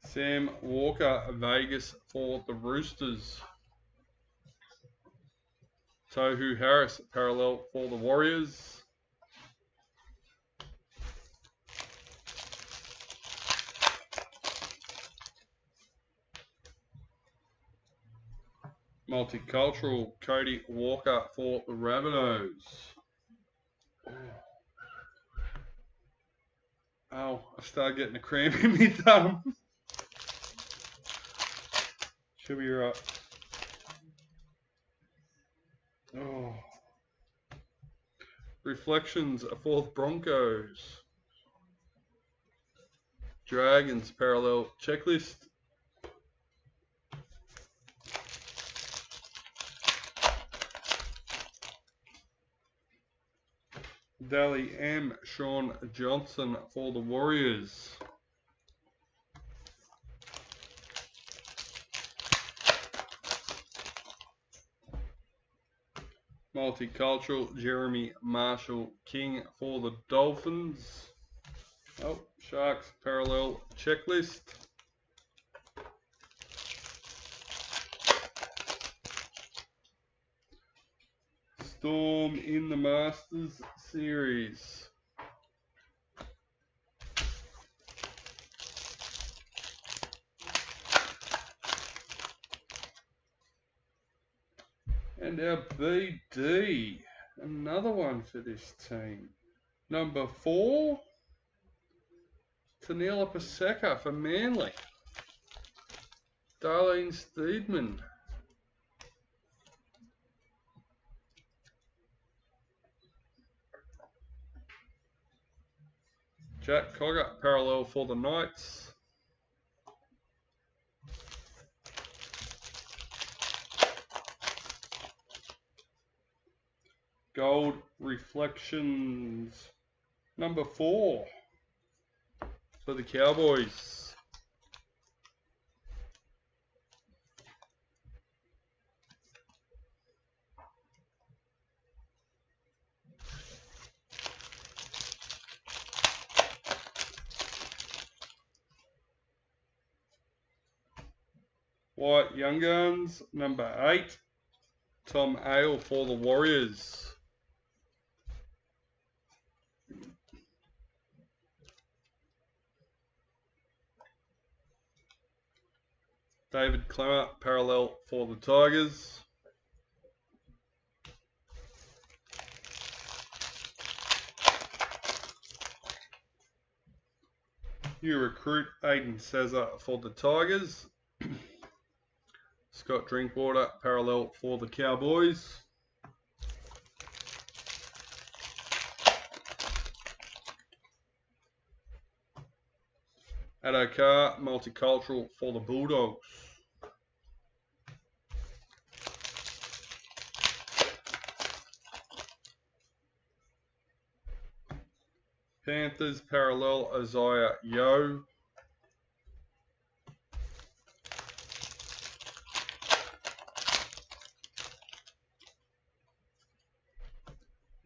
Sam Walker, Vegas for the Roosters. Tohu Harris, parallel for the Warriors. Multicultural Cody Walker for the Rabbitohs. Oh, I started getting a cramp in my thumb. Should be right. Oh. Reflections for the Broncos. Dragons parallel checklist. Dally M. Sean Johnson for the Warriors. Multicultural Jeremy Marshall King for the Dolphins. Oh, Sharks parallel checklist. Storm in the Masters series. And our BD, another one for this team. Number 4, Tanila Paseka for Manly. Darlene Steedman. Jack Cogger, parallel for the Knights. Gold Reflections number 4 for the Cowboys. White Young Guns number 8, Tom Ale for the Warriors. David Clemmer, parallel for the Tigers. New recruit Aiden Cesar for the Tigers. Scott Drinkwater, parallel for the Cowboys. Addo Carr, multicultural for the Bulldogs. Panthers, parallel Isaiah Yo.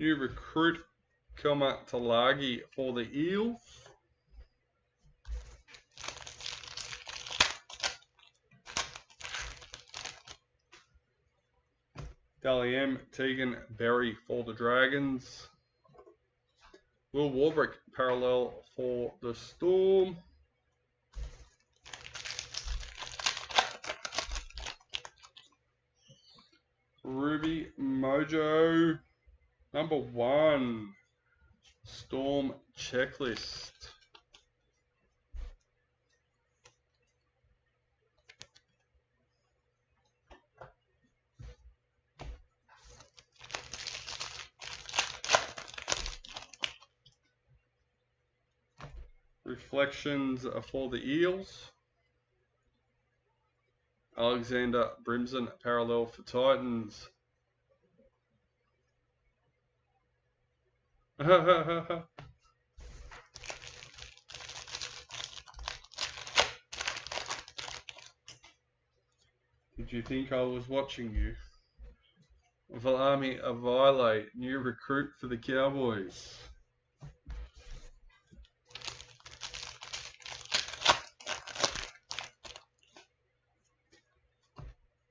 New recruit Kelma Talagi for the Eels. Dally M, Tegan Berry for the Dragons. Will Warbrick, parallel for the Storm. Ruby Mojo, number 1, Storm Checklist. Reflections for the Eels. Alexander Brimson, parallel for Titans. Did you think I was watching you? Valami Avile, new recruit for the Cowboys.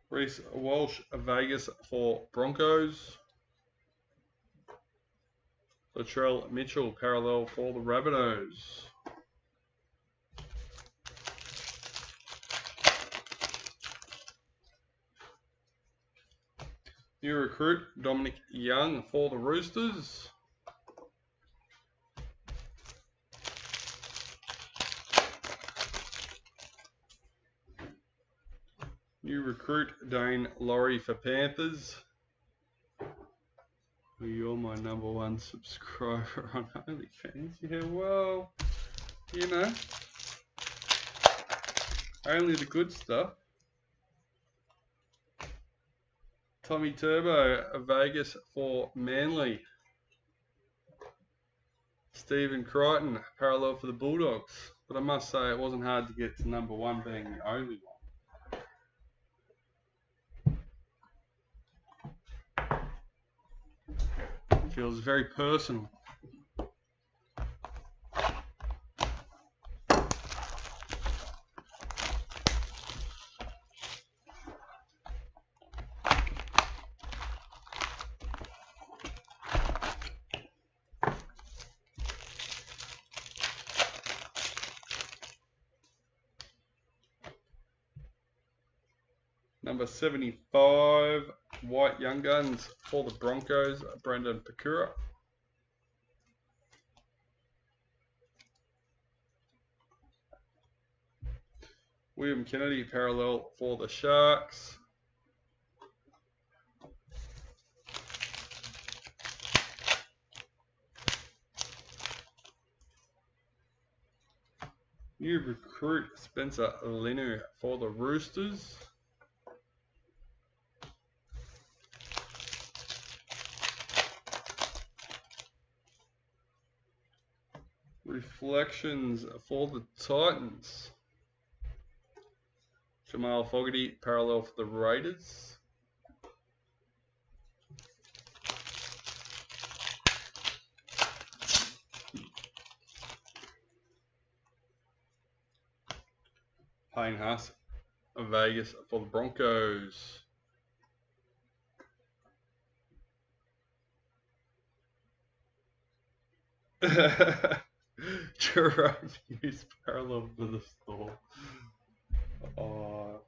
Reece Walsh, Vegas for Broncos. Latrell Mitchell, parallel for the Rabbitohs. New recruit Dominic Young for the Roosters. New recruit Dane Laurie for Panthers. You're my number 1 subscriber on OnlyFans. Yeah, well, you know, only the good stuff. Tommy Turbo, Vegas for Manly. Stephen Crichton, parallel for the Bulldogs. But I must say it wasn't hard to get to number 1 being the only one. It feels very personal. Number 75, White Young Guns for the Broncos, Brendan Pakura. William Kennedy, parallel for the Sharks. New recruit Spencer Linu for the Roosters. Reflections for the Titans. Jamal Fogarty, parallel for the Raiders. Payne Haas, Vegas for the Broncos. Jerome Hughes, parallel for the Storm. Oh,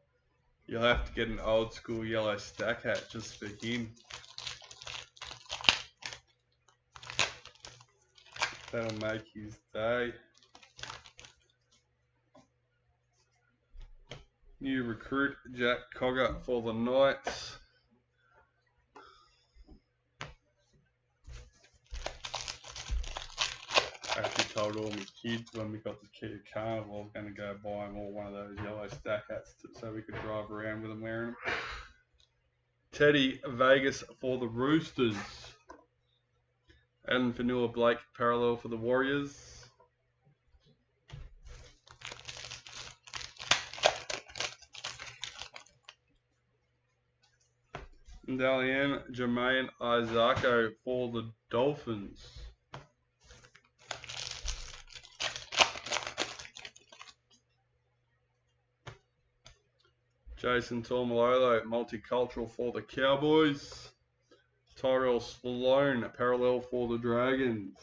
you'll have to get an old school yellow stack hat just for him. That'll make his day. New recruit Jack Cogger for the Knights. I actually told all my kids when we got the Kia Carnival I was going to go buy them all one of those yellow stack hats so we could drive around with them wearing them. Teddy Vegas for the Roosters. Adam Fanua Blake parallel for the Warriors. Dalian Jermaine Isako for the Dolphins. Jason Tormalolo, multicultural for the Cowboys. Tyrell Sloan, parallel for the Dragons.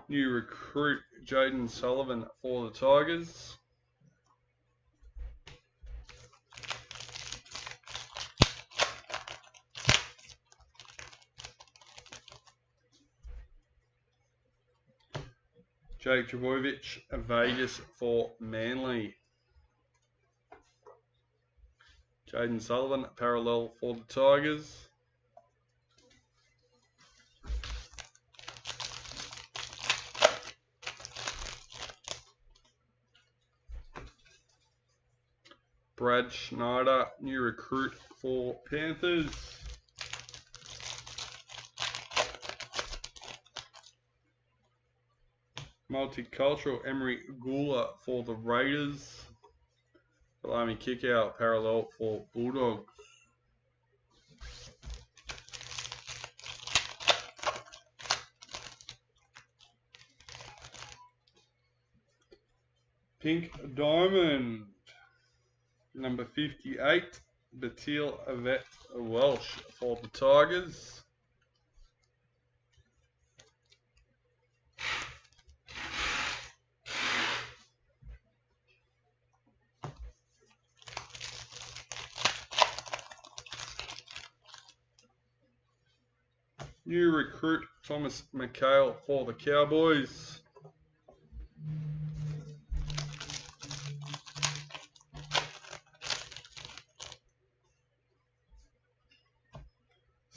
New recruit Jaden Sullivan for the Tigers. Jake Trbojevic, Vegas for Manly. Jaden Sullivan, parallel for the Tigers. Brad Schneider, new recruit for Panthers. Multicultural Emery Gula for the Raiders. Salami Kickout, parallel for Bulldogs. Pink Diamond, number 58, Batil Avet Welsh for the Tigers. New recruit Thomas McHale for the Cowboys.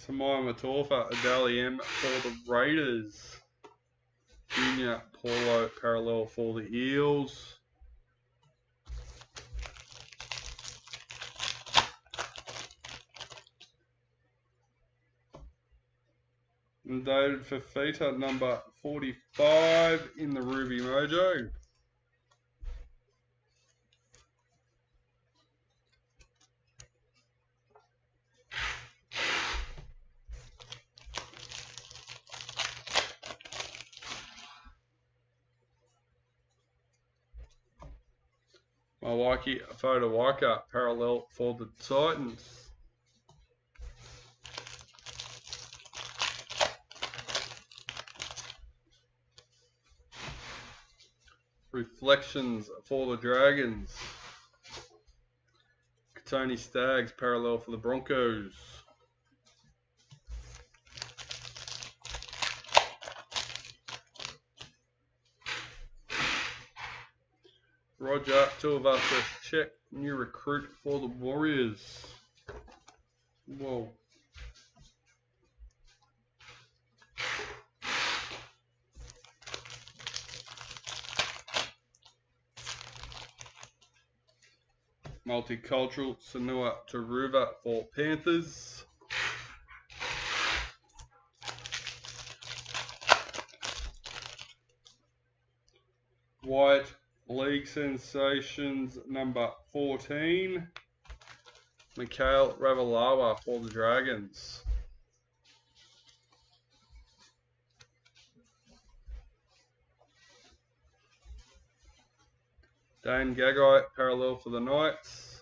Samaya Matorfa, Adali M for the Raiders. Junior Paulo parallel for the Eels. And David Fafita, number 45 in the Ruby Mojo. Mawaki Fodawaka, parallel for the Titans. Reflections for the Dragons. Tony Staggs, parallel for the Broncos. Roger Tuivasa-Sheck, new recruit for the Warriors. Whoa. Multicultural Sanua Taruva for Panthers. White League Sensations number 14. Mikhail Ravalawa for the Dragons. Dane Gagai parallel for the Knights.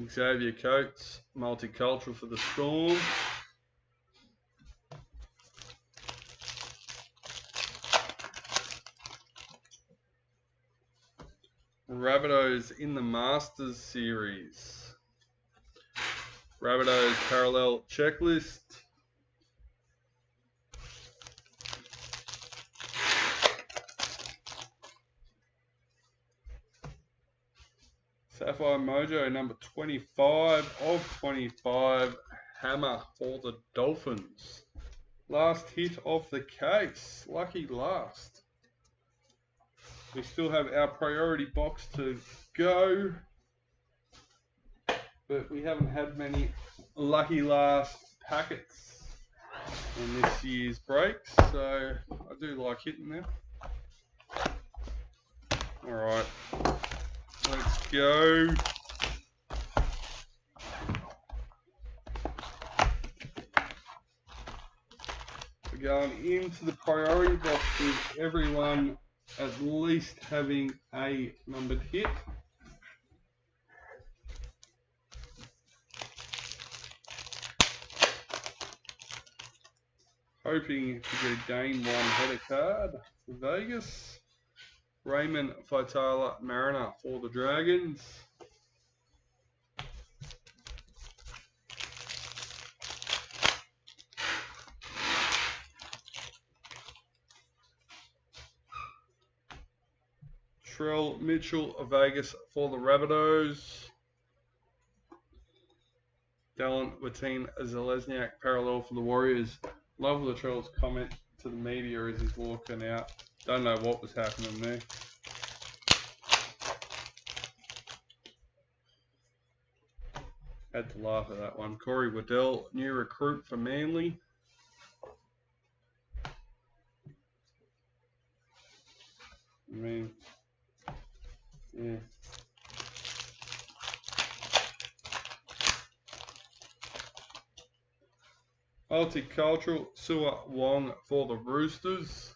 Xavier Coates, multicultural for the Storm. Rabbitohs in the Masters series. Rabbitohs parallel checklist. Sapphire Mojo number 25 of 25. Hammer for the Dolphins. Last hit of the case. Lucky last. We still have our priority box to go, but we haven't had many lucky last packets in this year's breaks, so I do like hitting them. Alright, let's go. We're going into the priority box with everyone at least having a numbered hit. Hoping to get a game one header card for Vegas. Raymond Faitala Mariner for the Dragons. Trell Mitchell of Vegas for the Rabbitohs. Dallin Watine Zalesniak parallel for the Warriors. Love Latrell's comment to the media as he's walking out. Don't know what was happening there. Had to laugh at that one. Corey Waddell, new recruit for Manly. I mean, yeah. Multicultural Sua Wong for the Roosters.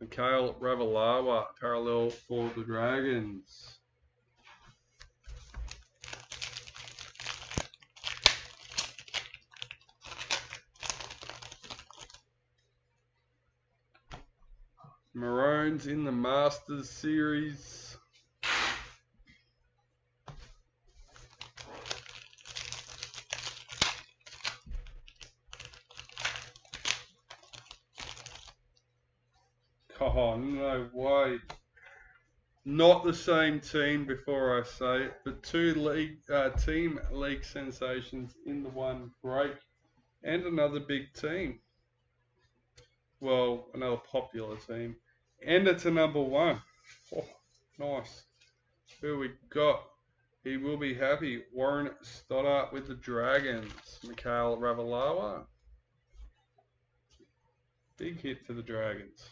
Mikhail Ravalawa parallel for the Dragons. Maroons in the Masters series. Oh, no way. Not the same team before I say it, but two team league sensations in the one break and another big team. Well, another popular team. And it's a number one. Oh, nice. Who we got? He will be happy. Warren Stoddart with the Dragons. Mikhail Ravalawa. Big hit for the Dragons.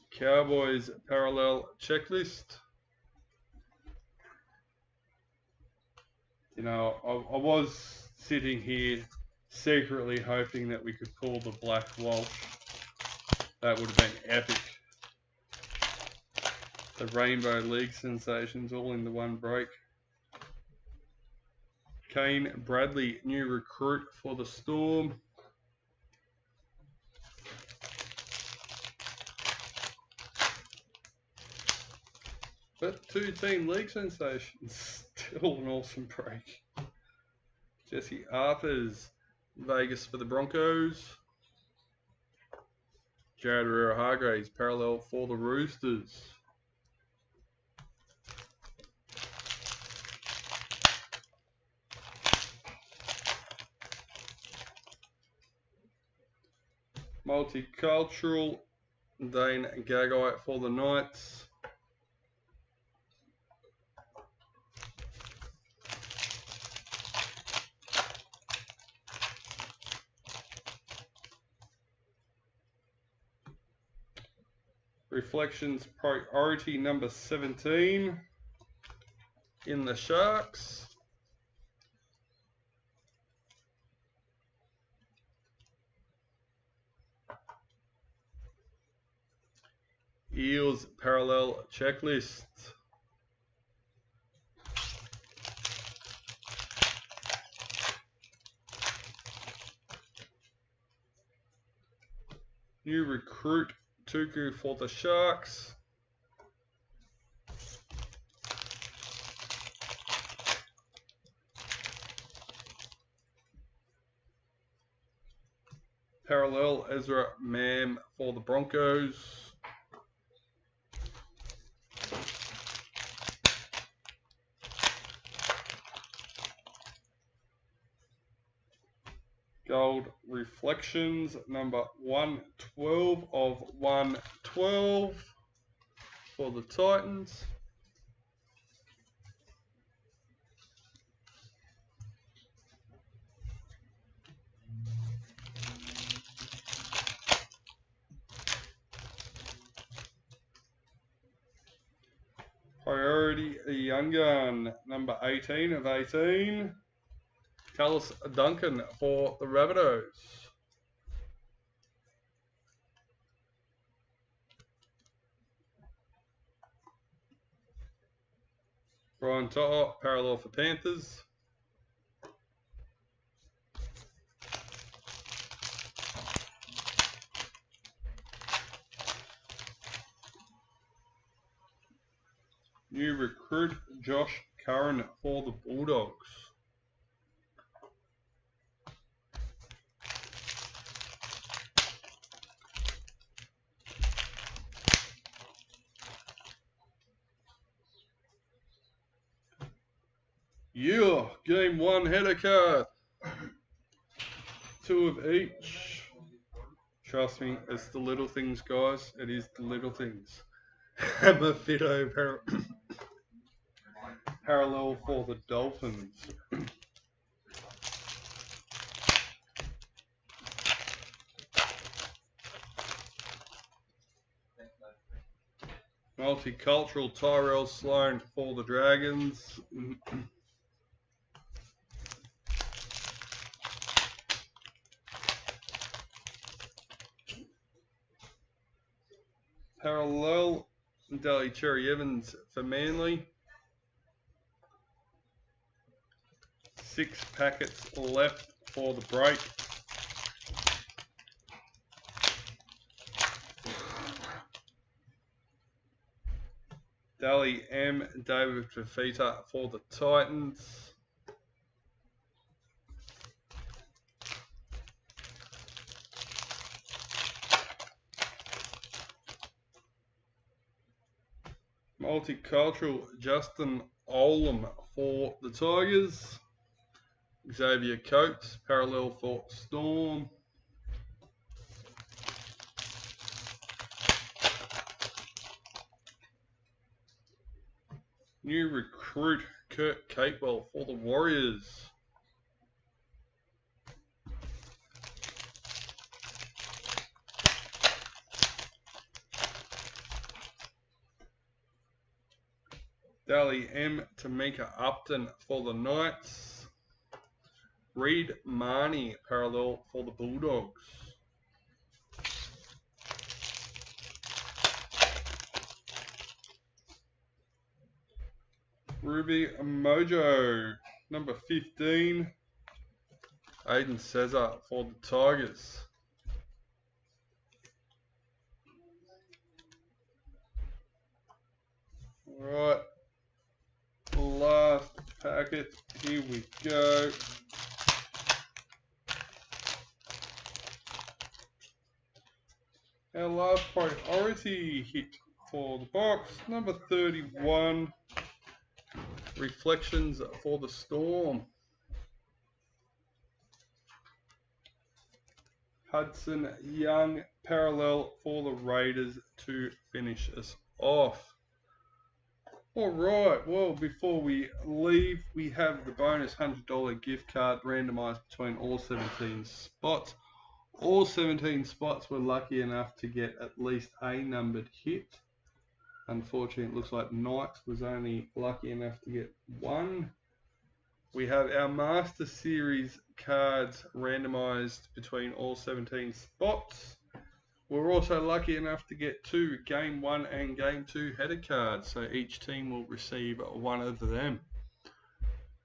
Cowboys parallel checklist. You know, I was sitting here secretly hoping that we could pull the Black Walsh. That would have been epic. The Rainbow League sensations all in the one break. Kane Bradley, new recruit for the Storm. But two team league sensations. Still an awesome break. Jesse Arthurs, Vegas for the Broncos. Jared Hargraves, parallel for the Roosters. Multicultural, Dane Gagai for the Knights. Reflections Priority number 17 in the Sharks. Eels Parallel Checklist. New recruit Tuku for the Sharks. Parallel Ezra Mam for the Broncos. Gold Reflections number 112 of 112 for the Titans. Priority Young Gun number 18 of 18. Callis Duncan for the Rabbitohs. Brian To'o, parallel for Panthers. New recruit Josh Curran for the Bulldogs. Yeah, game 1 header card. 2 of each. Trust me, it's the little things, guys. It is the little things. Hammer Fido parallel for the Dolphins. Multicultural Tyrell Sloan for the Dragons. Parallel Daly Cherry Evans for Manly. 6 packets left for the break. Daly M. David Fafita for the Titans. Multicultural Justin Olam for the Tigers. Xavier Coates, parallel for Storm. New recruit Kurt Capewell for the Warriors. Daly M. Tamika Upton for the Knights. Reed Marnie, parallel for the Bulldogs. Ruby Mojo, number 15. Aiden Cesar for the Tigers. Alright, last packet, here we go. Our last priority hit for the box, number 31. Reflections for the Storm. Hudson Young parallel for the Raiders to finish us off. Alright, well, before we leave, we have the bonus $100 gift card randomized between all 17 spots. All 17 spots were lucky enough to get at least a numbered hit. Unfortunately, it looks like Knights was only lucky enough to get one. We have our Master Series cards randomized between all 17 spots. We're also lucky enough to get 2 Game 1 and Game 2 header cards, so each team will receive one of them.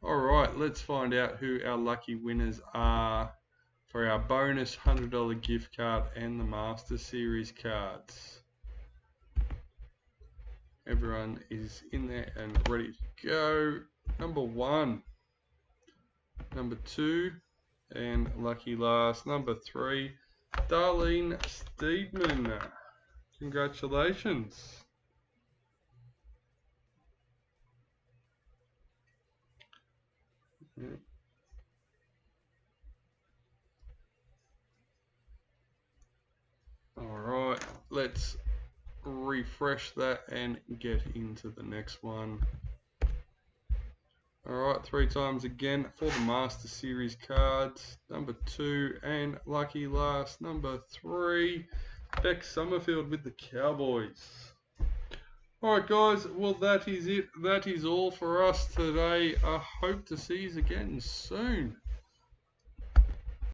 Alright, let's find out who our lucky winners are for our bonus $100 gift card and the Master Series cards. Everyone is in there and ready to go. Number 1, number 2, and lucky last, number 3, Darlene Steedman. Congratulations. Alright, let's refresh that and get into the next one. Alright, 3 times again for the Master Series cards. Number 2 and lucky last, number 3, Beck Summerfield with the Cowboys. Alright guys, well that is it. That is all for us today. I hope to see you again soon.